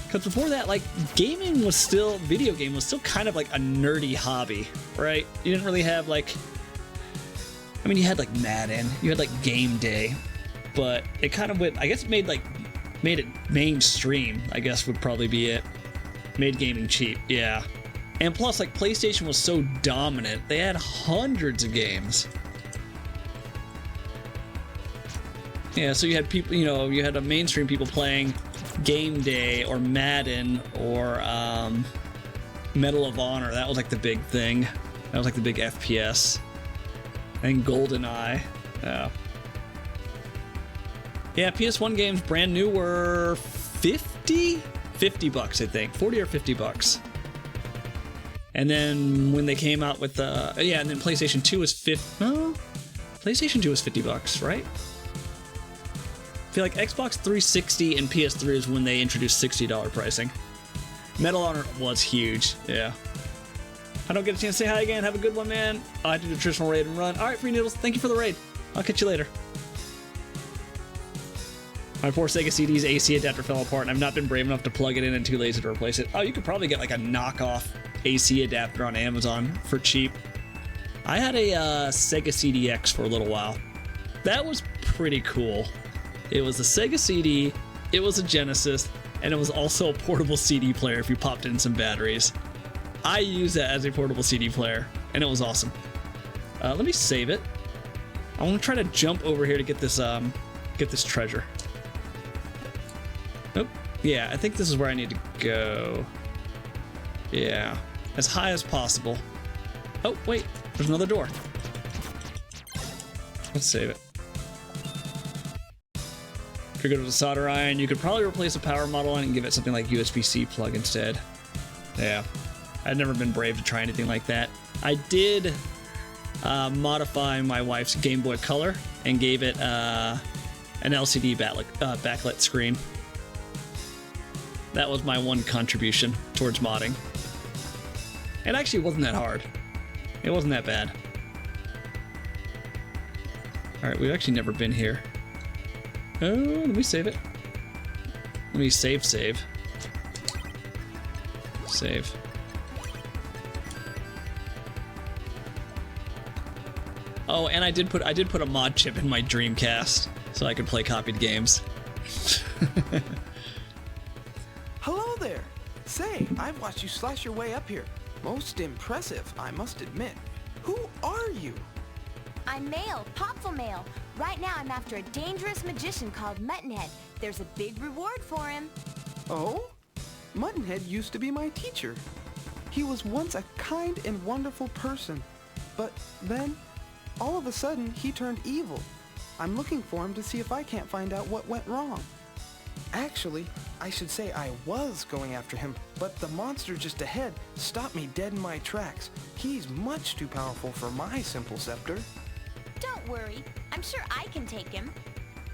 Because before that, like, video game was still kind of like a nerdy hobby, right? You didn't really have like, I mean, you had like Madden, you had like Game Day, but it kind of went, I guess it made it mainstream, I guess would probably be it. Made gaming cheap, yeah. And plus, like, PlayStation was so dominant, they had hundreds of games. Yeah, so you had people, you know, you had a mainstream people playing Game Day or Madden or Medal of Honor. That was like the big thing. That was like the big FPS. And GoldenEye. Oh. Yeah, PS1 games brand new were 50 bucks, I think. 40 or 50 bucks. And then when they came out with the and then PlayStation 2 was PlayStation 2 was 50 bucks, right? I feel like Xbox 360 and PS3 is when they introduced $60 pricing. Medal of Honor was huge, yeah. I don't get a chance to say hi again. Have a good one, man. I have to do a traditional raid and run. All right, Free Noodles, thank you for the raid. I'll catch you later. My poor Sega CD's AC adapter fell apart, and I've not been brave enough to plug it in and too lazy to replace it. Oh, you could probably get like a knockoff AC adapter on Amazon for cheap. I had a Sega CDX for a little while. That was pretty cool. It was a Sega CD, it was a Genesis, and it was also a portable CD player if you popped in some batteries. I used that as a portable CD player, and it was awesome. Let me save it. I want to try to jump over here to get this treasure. Nope. Yeah, I think this is where I need to go. Yeah, as high as possible. Oh, wait, there's another door. Let's save it. Could go to the solder iron. You could probably replace a power model and give it something like USB-C plug instead. Yeah, I'd never been brave to try anything like that. I did modify my wife's Game Boy Color and gave it an LCD backlit screen. That was my one contribution towards modding. It actually wasn't that hard. It wasn't that bad. Alright, we've actually never been here. Oh, let me save it. Let me save. Save. Oh, and I did put a mod chip in my Dreamcast so I could play copied games.
Hello there. Say, I've watched you slash your way up here. Most impressive, I must admit. Who are you?
I'm Mail, Popful Mail. Right now I'm after a dangerous magician called Muttonhead. There's a big reward for him.
Oh? Muttonhead used to be my teacher. He was once a kind and wonderful person. But then, all of a sudden, he turned evil. I'm looking for him to see if I can't find out what went wrong. Actually, I should say I was going after him, but the monster just ahead stopped me dead in my tracks. He's much too powerful for my simple scepter.
Don't worry, I'm sure I can take him.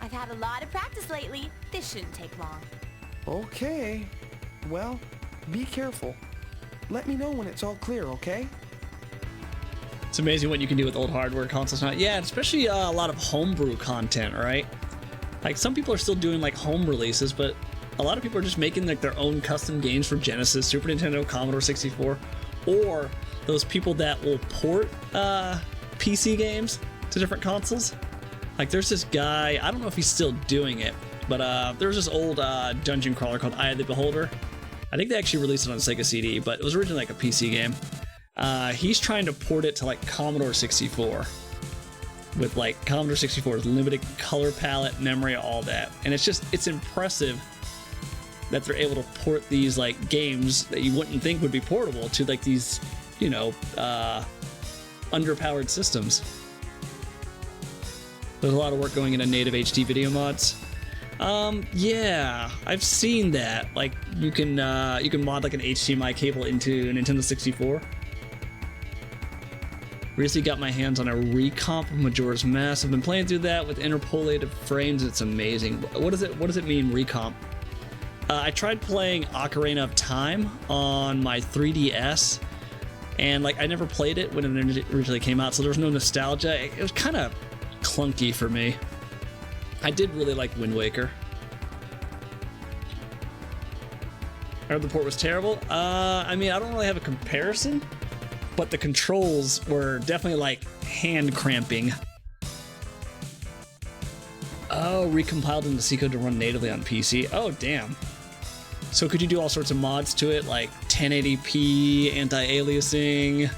I've had a lot of practice lately. This shouldn't take long.
Okay. Well, be careful. Let me know when it's all clear, okay?
It's amazing what you can do with old hardware consoles now. Yeah, especially a lot of homebrew content, right? Like, some people are still doing like home releases, but a lot of people are just making like their own custom games for Genesis, Super Nintendo, Commodore 64, or those people that will port PC games to different consoles. Like, there's this guy, I don't know if he's still doing it, but there was this old dungeon crawler called Eye of the Beholder. I think they actually released it on Sega CD, but it was originally like a PC game. He's trying to port it to like Commodore 64 with like Commodore 64's limited color palette, memory, all that. And it's impressive that they're able to port these like games that you wouldn't think would be portable to like these, you know, underpowered systems. There's a lot of work going into native HD video mods. Yeah, I've seen that. Like, you can mod like an HDMI cable into a Nintendo 64. Recently got my hands on a recomp of Majora's Mask. I've been playing through that with interpolated frames. It's amazing. What does it mean, recomp? I tried playing Ocarina of Time on my 3DS, and like I never played it when it originally came out, so there was no nostalgia. It was kind of clunky for me. I did really like Wind Waker. I heard the port was terrible. I mean, I don't really have a comparison, but the controls were definitely like hand cramping. Oh, recompiled into C code to run natively on PC. Oh, damn. So could you do all sorts of mods to it, like 1080p, anti-aliasing,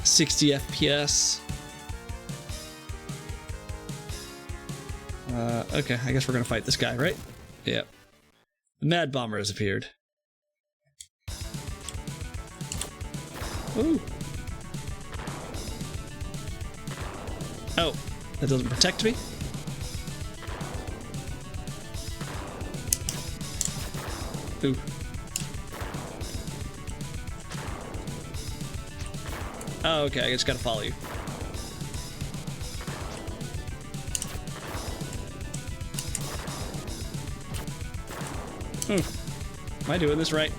60 FPS? Okay, I guess we're gonna fight this guy, right? Yep. The Mad Bomber has appeared. Ooh. Oh, that doesn't protect me? Ooh. Oh, okay, I just gotta follow you. Am I doing this right?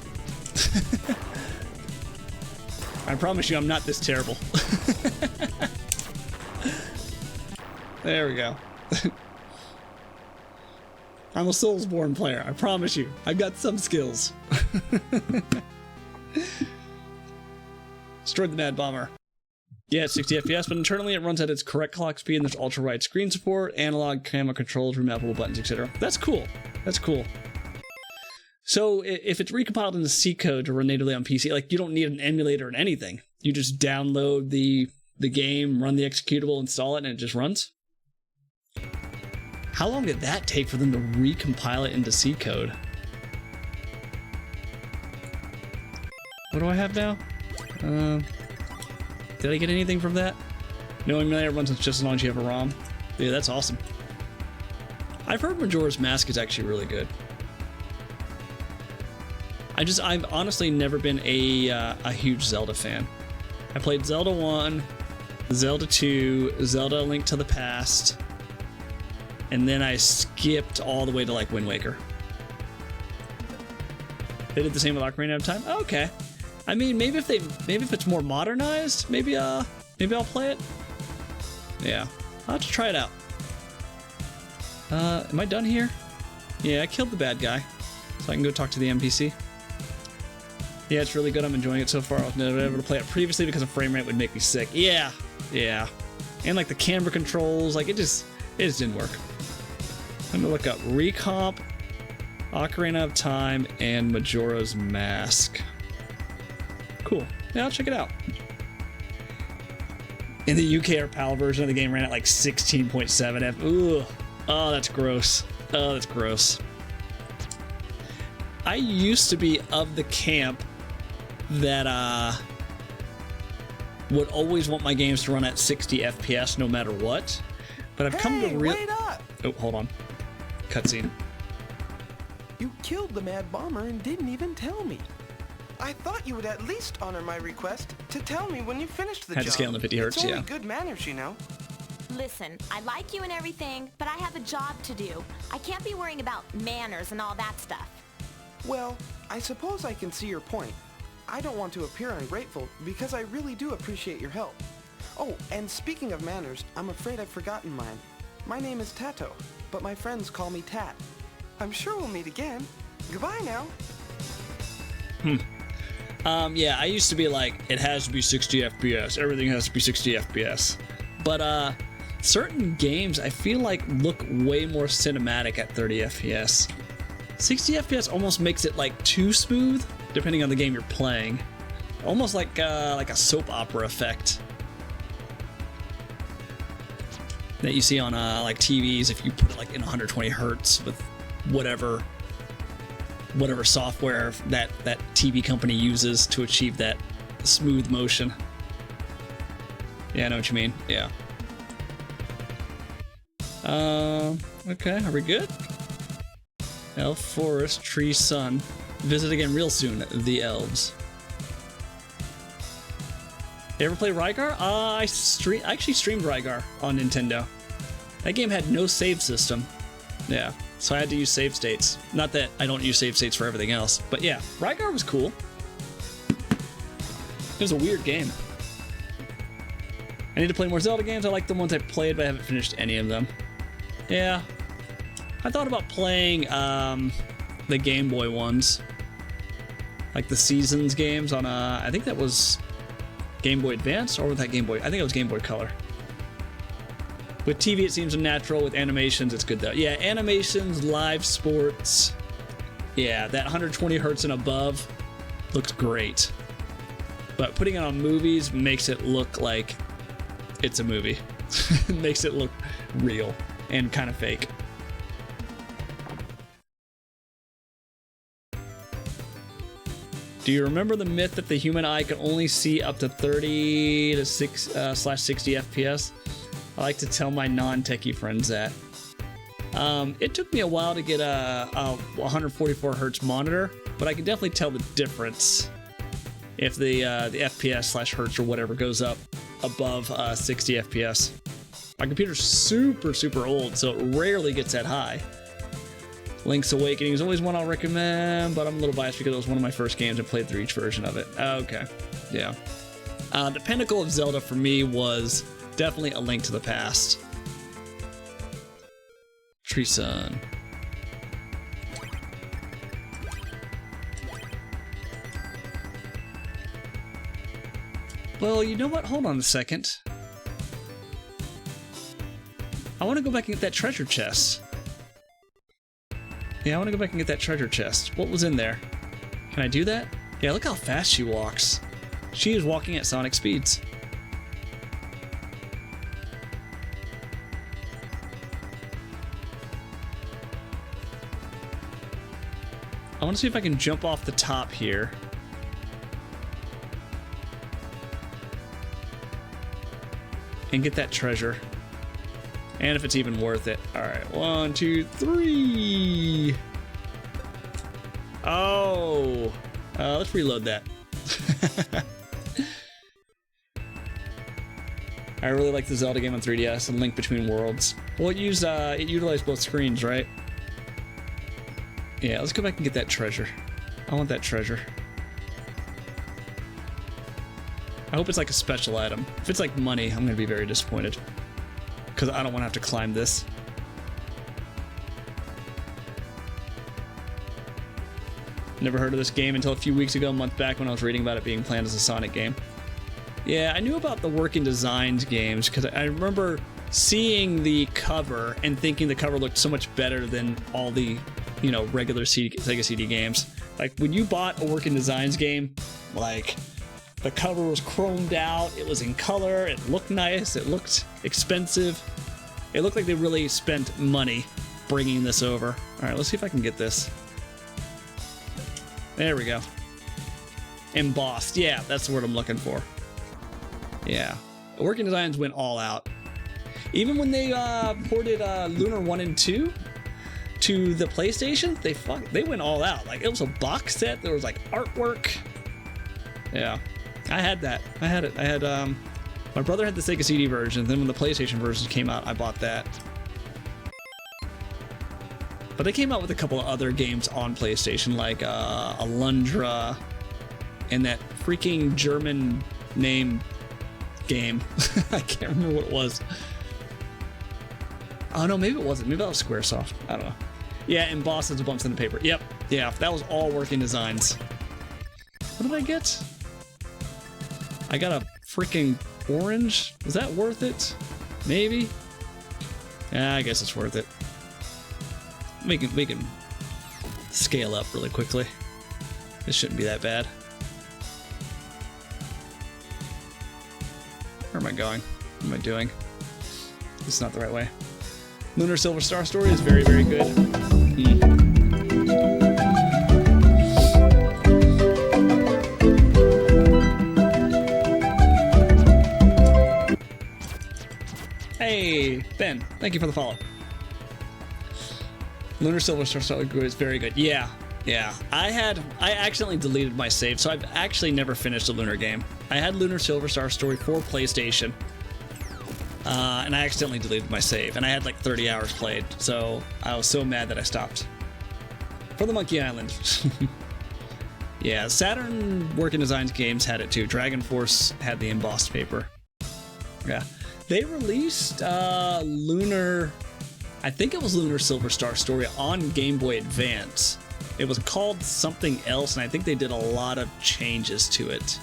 I promise you I'm not this terrible. There we go. I'm a Soulsborne player, I promise you. I've got some skills. Destroyed the Mad Bomber. Yeah, it's 60 FPS, but internally it runs at its correct clock speed and there's ultra-wide screen support, analog camera controls, remappable buttons, etc. That's cool. That's cool. So if it's recompiled into C code to run natively on PC, like you don't need an emulator or anything. You just download the game, run the executable, install it, and it just runs? How long did that take for them to recompile it into C code? What do I have now? Did I get anything from that? No emulator runs just as long as you have a ROM. Yeah, that's awesome. I've heard Majora's Mask is actually really good. I've honestly never been a huge Zelda fan. I played Zelda 1, Zelda 2, Zelda Link to the Past, and then I skipped all the way to like Wind Waker. They did the same with Ocarina of Time? Oh, okay. I mean, maybe if it's more modernized, maybe I'll play it. Yeah, I'll have to try it out. Am I done here? Yeah, I killed the bad guy, so I can go talk to the NPC. Yeah, it's really good. I'm enjoying it so far. I was never able to play it previously because a frame rate would make me sick. Yeah, and like the camera controls, like it just didn't work. I'm gonna look up Recomp, Ocarina of Time, and Majora's Mask. Cool. Yeah, I'll check it out. In the UK, our PAL version of the game ran at like 16.7 F. Ugh. Oh, that's gross. Oh, that's gross. I used to be of the camp that would always want my games to run at 60 FPS no matter what. But I've come to real.
Wait up!
Oh, hold on. Cutscene.
You killed the Mad Bomber and didn't even tell me. I thought you would at least honor my request to tell me when you finished the job.
Had to scale in the 50 hertz,
it's only
yeah.
good manners, you know.
Listen, I like you and everything, but I have a job to do. I can't be worrying about manners and all that stuff.
Well, I suppose I can see your point. I don't want to appear ungrateful because I really do appreciate your help. Oh, and speaking of manners, I'm afraid I've forgotten mine. My name is Tato, but my friends call me Tat. I'm sure we'll meet again. Goodbye now.
Yeah, I used to be like, it has to be 60 FPS. Everything has to be 60 FPS. But certain games I feel like look way more cinematic at 30 FPS. 60 FPS almost makes it like too smooth, depending on the game you're playing. Almost like a soap opera effect that you see on like TVs if you put it like in 120 hertz with whatever software that TV company uses to achieve that smooth motion. Yeah, I know what you mean. Yeah. Okay, are we good? Elf Forest, Tree Sun. Visit again real soon, the elves. You ever play Rygar? I actually streamed Rygar on Nintendo. That game had no save system. Yeah, so I had to use save states. Not that I don't use save states for everything else, but yeah, Rygar was cool. It was a weird game. I need to play more Zelda games. I like the ones I played, but I haven't finished any of them. Yeah. I thought about playing the Game Boy ones. Like the Seasons games on, I think that was Game Boy Advance, or was that Game Boy? I think it was Game Boy Color. With TV, it seems unnatural. With animations, it's good though. Yeah, animations, live sports. Yeah, that 120 hertz and above looks great. But putting it on movies makes it look like it's a movie. It makes it look real and kind of fake. Do you remember the myth that the human eye could only see up to 30 to 60 FPS? I like to tell my non-techie friends that. It took me a while to get a 144 hertz monitor, but I can definitely tell the difference if the FPS / hertz or whatever goes up above 60 FPS. My computer's super old, so it rarely gets that high. Link's Awakening is always one I'll recommend, but I'm a little biased because it was one of my first games and played through each version of it. Okay, yeah. The pinnacle of Zelda for me was definitely A Link to the Past. Tree Sun. Well, you know what? Hold on a second. I want to go back and get that treasure chest. Yeah, I want to go back and get that treasure chest. What was in there? Can I do that? Yeah, look how fast she walks. She is walking at sonic speeds. I want to see if I can jump off the top here. And get that treasure. And if it's even worth it. Alright, 1, 2, 3. Oh. Let's reload that. I really like the Zelda game on 3DS, A Link Between Worlds. Well, it utilized both screens, right? Yeah, let's go back and get that treasure. I want that treasure. I hope it's like a special item. If it's like money, I'm gonna be very disappointed. Because I don't want to have to climb this. Never heard of this game until a few weeks ago, a month back, when I was reading about it being planned as a Sonic game. Yeah, I knew about the Working Designs games because I remember seeing the cover and thinking the cover looked so much better than all the, regular Sega CD games. Like, when you bought a Working Designs game, like, the cover was chromed out, it was in color, it looked nice, it looked expensive. It looked like they really spent money bringing this over. Alright, let's see if I can get this. There we go. Embossed. Yeah, that's the word I'm looking for. Yeah. Working Designs went all out. Even when they ported Lunar 1 and 2 to the PlayStation, they went all out. Like, it was a box set, there was like artwork. Yeah. I had that. I had it. I had, my brother had the Sega CD version, then when the PlayStation version came out, I bought that. But they came out with a couple of other games on PlayStation, like, Alundra, and that freaking German name game. I can't remember what it was. Oh, no, maybe it wasn't. Maybe that was Squaresoft. I don't know. Yeah, embossed as bumps in the paper. Yep. Yeah, that was all Working Designs. What did I get? I got a freaking orange. Was that worth it? Maybe. Yeah, I guess it's worth it. We can scale up really quickly. This shouldn't be that bad. Where am I going? What am I doing? This is not the right way. Lunar Silver Star Story is very, very good. Hey, Ben, thank you for the follow. Lunar Silver Star Story is very good. Yeah. I accidentally deleted my save, so I've actually never finished a Lunar game. I had Lunar Silver Star Story for PlayStation, and I accidentally deleted my save, and I had like 30 hours played, so I was so mad that I stopped. For the Monkey Island. Yeah, Saturn Working Designs games had it too. Dragon Force had the embossed paper. Yeah. They released Lunar... I think it was Lunar Silver Star Story on Game Boy Advance. It was called something else, and I think they did a lot of changes to it.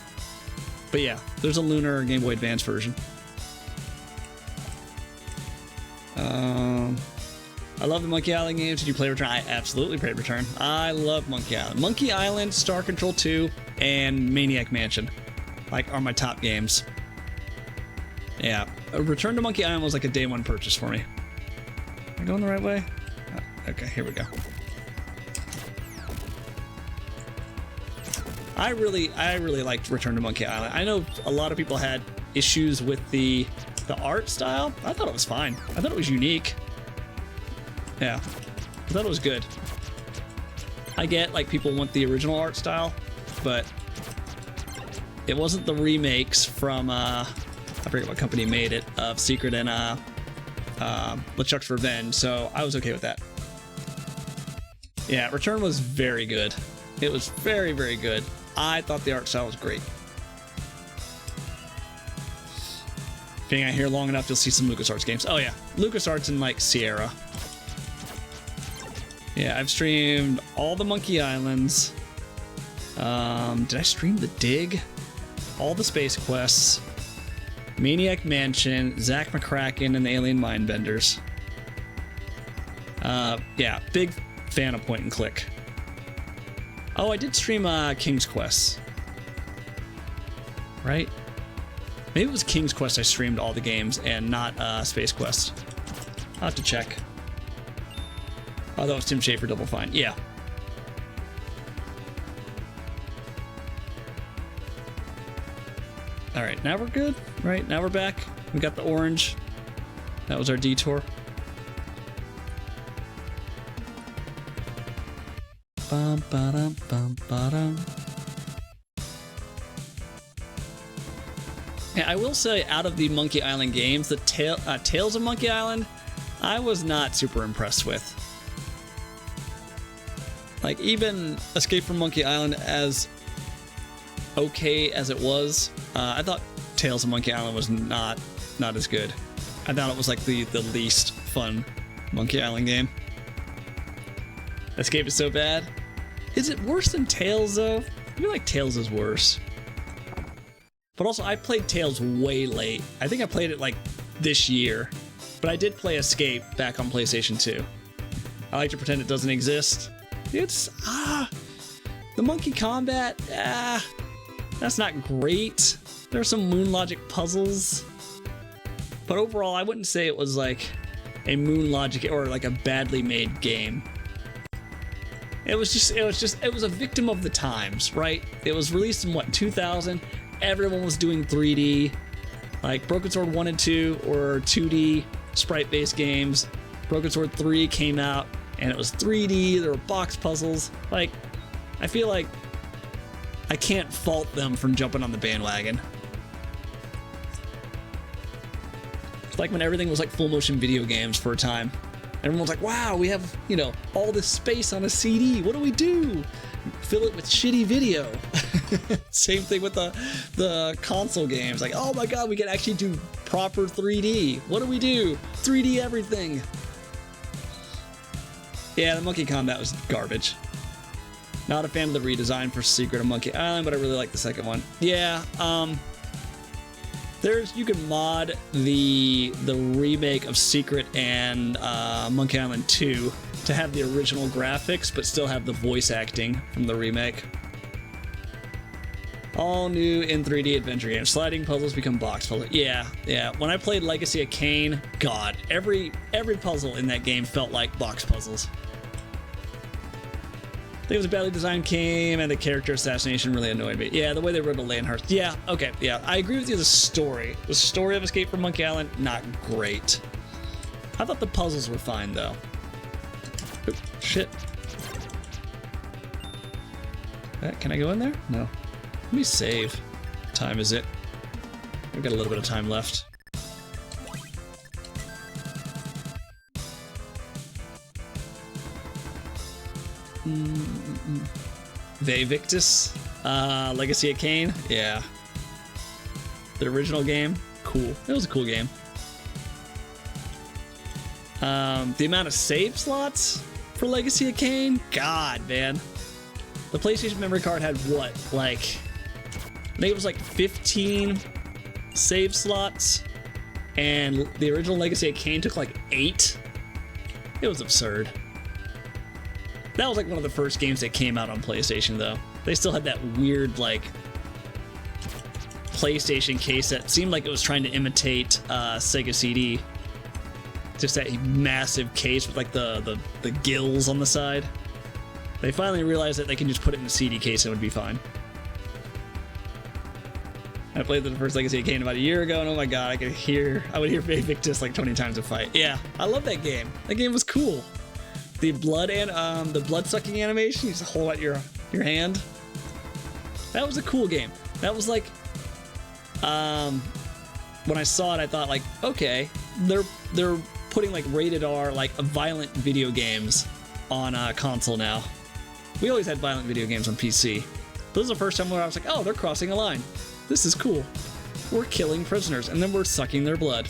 But yeah, there's a Lunar Game Boy Advance version. I love the Monkey Island games. Did you play Return? I absolutely played Return. I love Monkey Island. Monkey Island, Star Control 2, and Maniac Mansion are my top games. Yeah, Return to Monkey Island was like a day one purchase for me. Am I going the right way? Oh, okay, here we go. I really liked Return to Monkey Island. I know a lot of people had issues with the art style. I thought it was fine. I thought it was unique. Yeah, I thought it was good. I get like people want the original art style, but it wasn't the remakes from I forget what company made it, of Secret and LeChuck's Revenge, so I was okay with that. Yeah, Return was very good. It was very, very good. I thought the art style was great. If you hang out here long enough, you'll see some LucasArts games. Oh yeah, LucasArts and like Sierra. Yeah, I've streamed all the Monkey Islands. Did I stream The Dig? All the Space Quests. Maniac Mansion, Zack McCracken, and the Alien Mindbenders. Yeah, big fan of point and click. Oh, I did stream King's Quest. Right? Maybe it was King's Quest I streamed all the games and not Space Quest. I'll have to check. Oh, that was Tim Schafer Double Fine. Yeah. All right, now we're good. Right, now we're back. We got the orange. That was our detour. Bum, ba-dum, bum, ba-dum. Yeah, I will say, out of the Monkey Island games, the Tales of Monkey Island, I was not super impressed with. Like, even Escape from Monkey Island, as okay as it was, I thought Tales of Monkey Island was not as good. I thought it was like the least fun Monkey Island game. Escape is so bad. Is it worse than Tales though? I feel like Tales is worse. But also, I played Tales way late. I think I played it like this year. But I did play Escape back on PlayStation 2. I like to pretend it doesn't exist. It's, the monkey combat, that's not great. There's some Moon Logic puzzles. But overall, I wouldn't say it was like a Moon Logic or like a badly made game. It was a victim of the times, right? It was released in what, 2000? Everyone was doing 3D. Like Broken Sword 1 and 2 or 2D sprite-based games. Broken Sword 3 came out and it was 3D, there were box puzzles. Like, I feel like I can't fault them from jumping on the bandwagon. It's like when everything was like full motion video games for a time. Everyone was like, wow, we have, you know, all this space on a CD. What do we do? Fill it with shitty video. Same thing with the console games. Like, oh my god, we can actually do proper 3D. What do we do? 3D everything. Yeah, the monkey combat was garbage. Not a fan of the redesign for Secret of Monkey Island, but I really like the second one. Yeah, you can mod the remake of Secret and Monkey Island 2 to have the original graphics, but still have the voice acting from the remake. All new in 3D adventure games. Sliding puzzles become box puzzles. Yeah. When I played Legacy of Kain, God, every puzzle in that game felt like box puzzles. I think it was a badly designed game, and the character assassination really annoyed me. Yeah, the way they wrote a Landhurst. Yeah, okay, yeah. I agree with you, the story of Escape from Monkey Island, not great. I thought the puzzles were fine, though. Oop, shit. Can I go in there? No. Let me save. What time is it? We've got a little bit of time left. Ve Victus, Legacy of Kain, yeah. The original game, cool. It was a cool game. The amount of save slots for Legacy of Kain, God, man. The PlayStation memory card had what, like, I think it was like 15 save slots, and the original Legacy of Kain took like 8. It was absurd. That was like one of the first games that came out on PlayStation, though. They still had that weird, like, PlayStation case that seemed like it was trying to imitate Sega CD. Just that massive case with, like, the gills on the side. They finally realized that they can just put it in a CD case and it would be fine. I played the first Legacy game about a year ago, and oh my god, I would hear Victus like 20 times a fight. Yeah, I love that game. That game was cool. The blood and the blood sucking animation, you just hold out your hand. That was a cool game. That was like, when I saw it, I thought like, okay, they're putting like rated R, like violent video games on a console now. We always had violent video games on PC. This is the first time where I was like, oh, they're crossing a line. This is cool. We're killing prisoners, and then we're sucking their blood.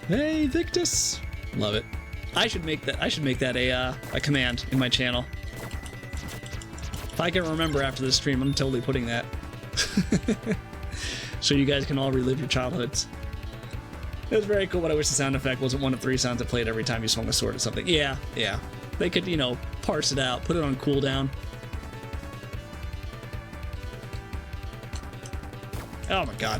Hey, Victus! Love it. I should make that a command in my channel. If I can remember after this stream, I'm totally putting that. So you guys can all relive your childhoods. It was very cool, but I wish the sound effect wasn't one of 3 sounds that played every time you swung a sword at something. Yeah. They could, parse it out, put it on cooldown. Oh my god.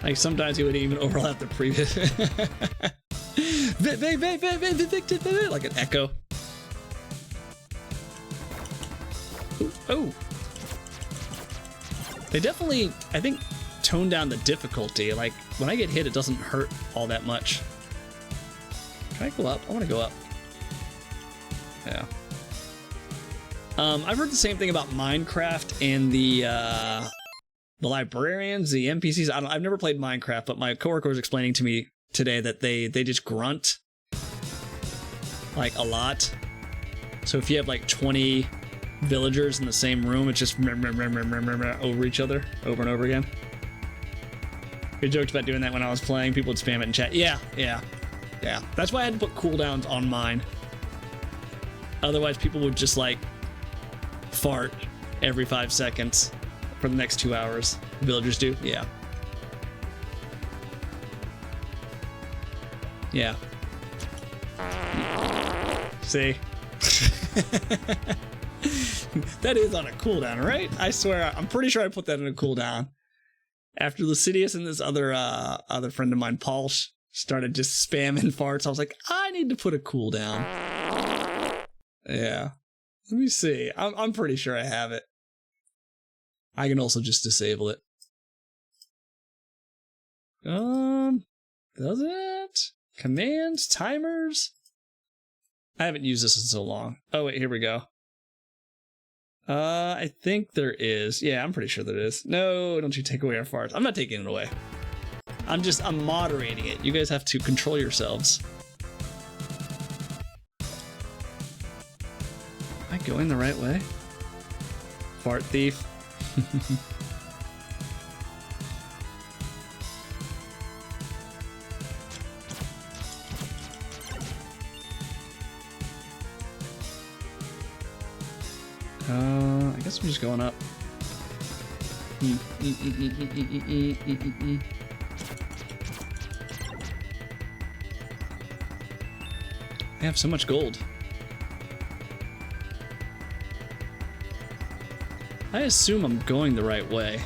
Like, sometimes it would even overlap the previous. Like an echo. Ooh, oh. They definitely, I think, toned down the difficulty. Like, when I get hit, it doesn't hurt all that much. Can I go up? I want to go up. Yeah. I've heard the same thing about Minecraft and the librarians, the NPCs. I've never played Minecraft, but my coworker was explaining to me today that they just grunt like a lot. So if you have like 20 villagers in the same room, it's just over each other over and over again. We joked about doing that when I was playing. People would spam it in chat. Yeah. That's why I had to put cooldowns on mine. Otherwise, people would just like fart every 5 seconds for the next 2 hours. Villagers do. Yeah. See? That is on a cooldown, right? I swear, I'm pretty sure I put that in a cooldown. After Lucidius and this other friend of mine, Paul, started just spamming farts, I was like, I need to put a cooldown. Yeah. Let me see. I'm pretty sure I have it. I can also just disable it. Does it? Commands? Timers? I haven't used this in so long. Oh, wait, here we go. I think there is. Yeah, I'm pretty sure there is. No, don't you take away our farts. I'm not taking it away. I'm moderating it. You guys have to control yourselves. Am I going the right way? Fart thief. I guess I'm just going up. I have so much gold. I assume I'm going the right way.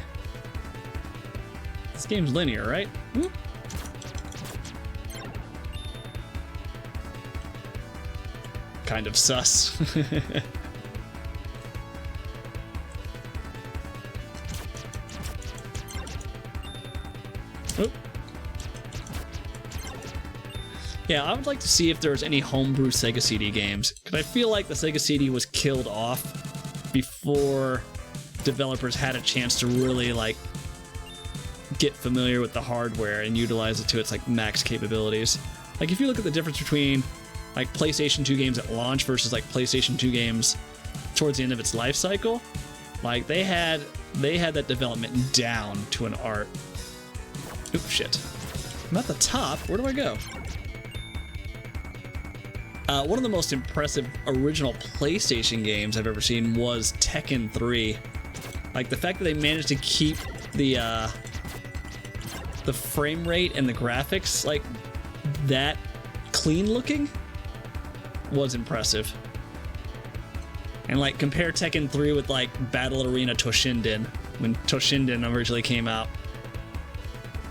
This game's linear, right? Whoop. Kind of sus. Oop. Yeah, I would like to see if there's any homebrew Sega CD games, because I feel like the Sega CD was killed off before developers had a chance to really like get familiar with the hardware and utilize it to its like max capabilities. Like if you look at the difference between like PlayStation 2 games at launch versus like PlayStation 2 games towards the end of its life cycle, like they had that development down to an art. Oop, shit. I'm at the top. Where do I go? One of the most impressive original PlayStation games I've ever seen was Tekken 3. Like the fact that they managed to keep the frame rate and the graphics like that clean looking was impressive. And like compare Tekken 3 with like Battle Arena Toshinden when Toshinden originally came out.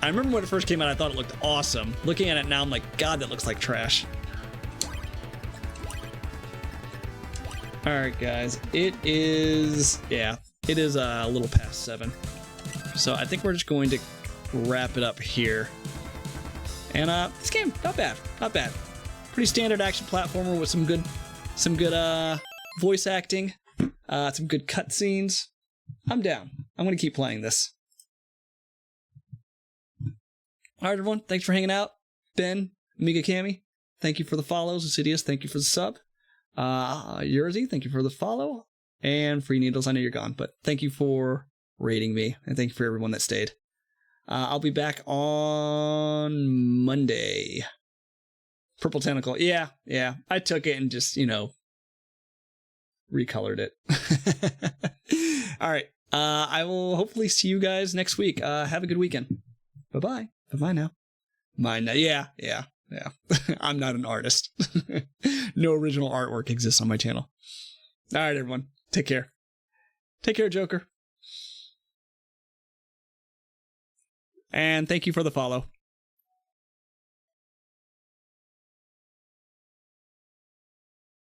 I remember when it first came out, I thought it looked awesome. Looking at it now, I'm like, God, that looks like trash. All right, guys. It is a little past 7. So I think we're just going to wrap it up here. And this game, not bad. Pretty standard action platformer with some good voice acting, some good cutscenes. I'm down. I'm going to keep playing this. All right, everyone. Thanks for hanging out. Ben, Amiga Cammy, thank you for the follows. Insidious, thank you for the sub. Yerzy, thank you for the follow. And Free Needles, I know you're gone, but thank you for rating me. And thank you for everyone that stayed. I'll be back on Monday. Purple Tentacle. Yeah. I took it and just, recolored it. All right. I will hopefully see you guys next week. Have a good weekend. Bye-bye. Bye-bye now. Mine now. Yeah. I'm not an artist. No original artwork exists on my channel. All right, everyone. Take care. Take care, Joker. And thank you for the follow.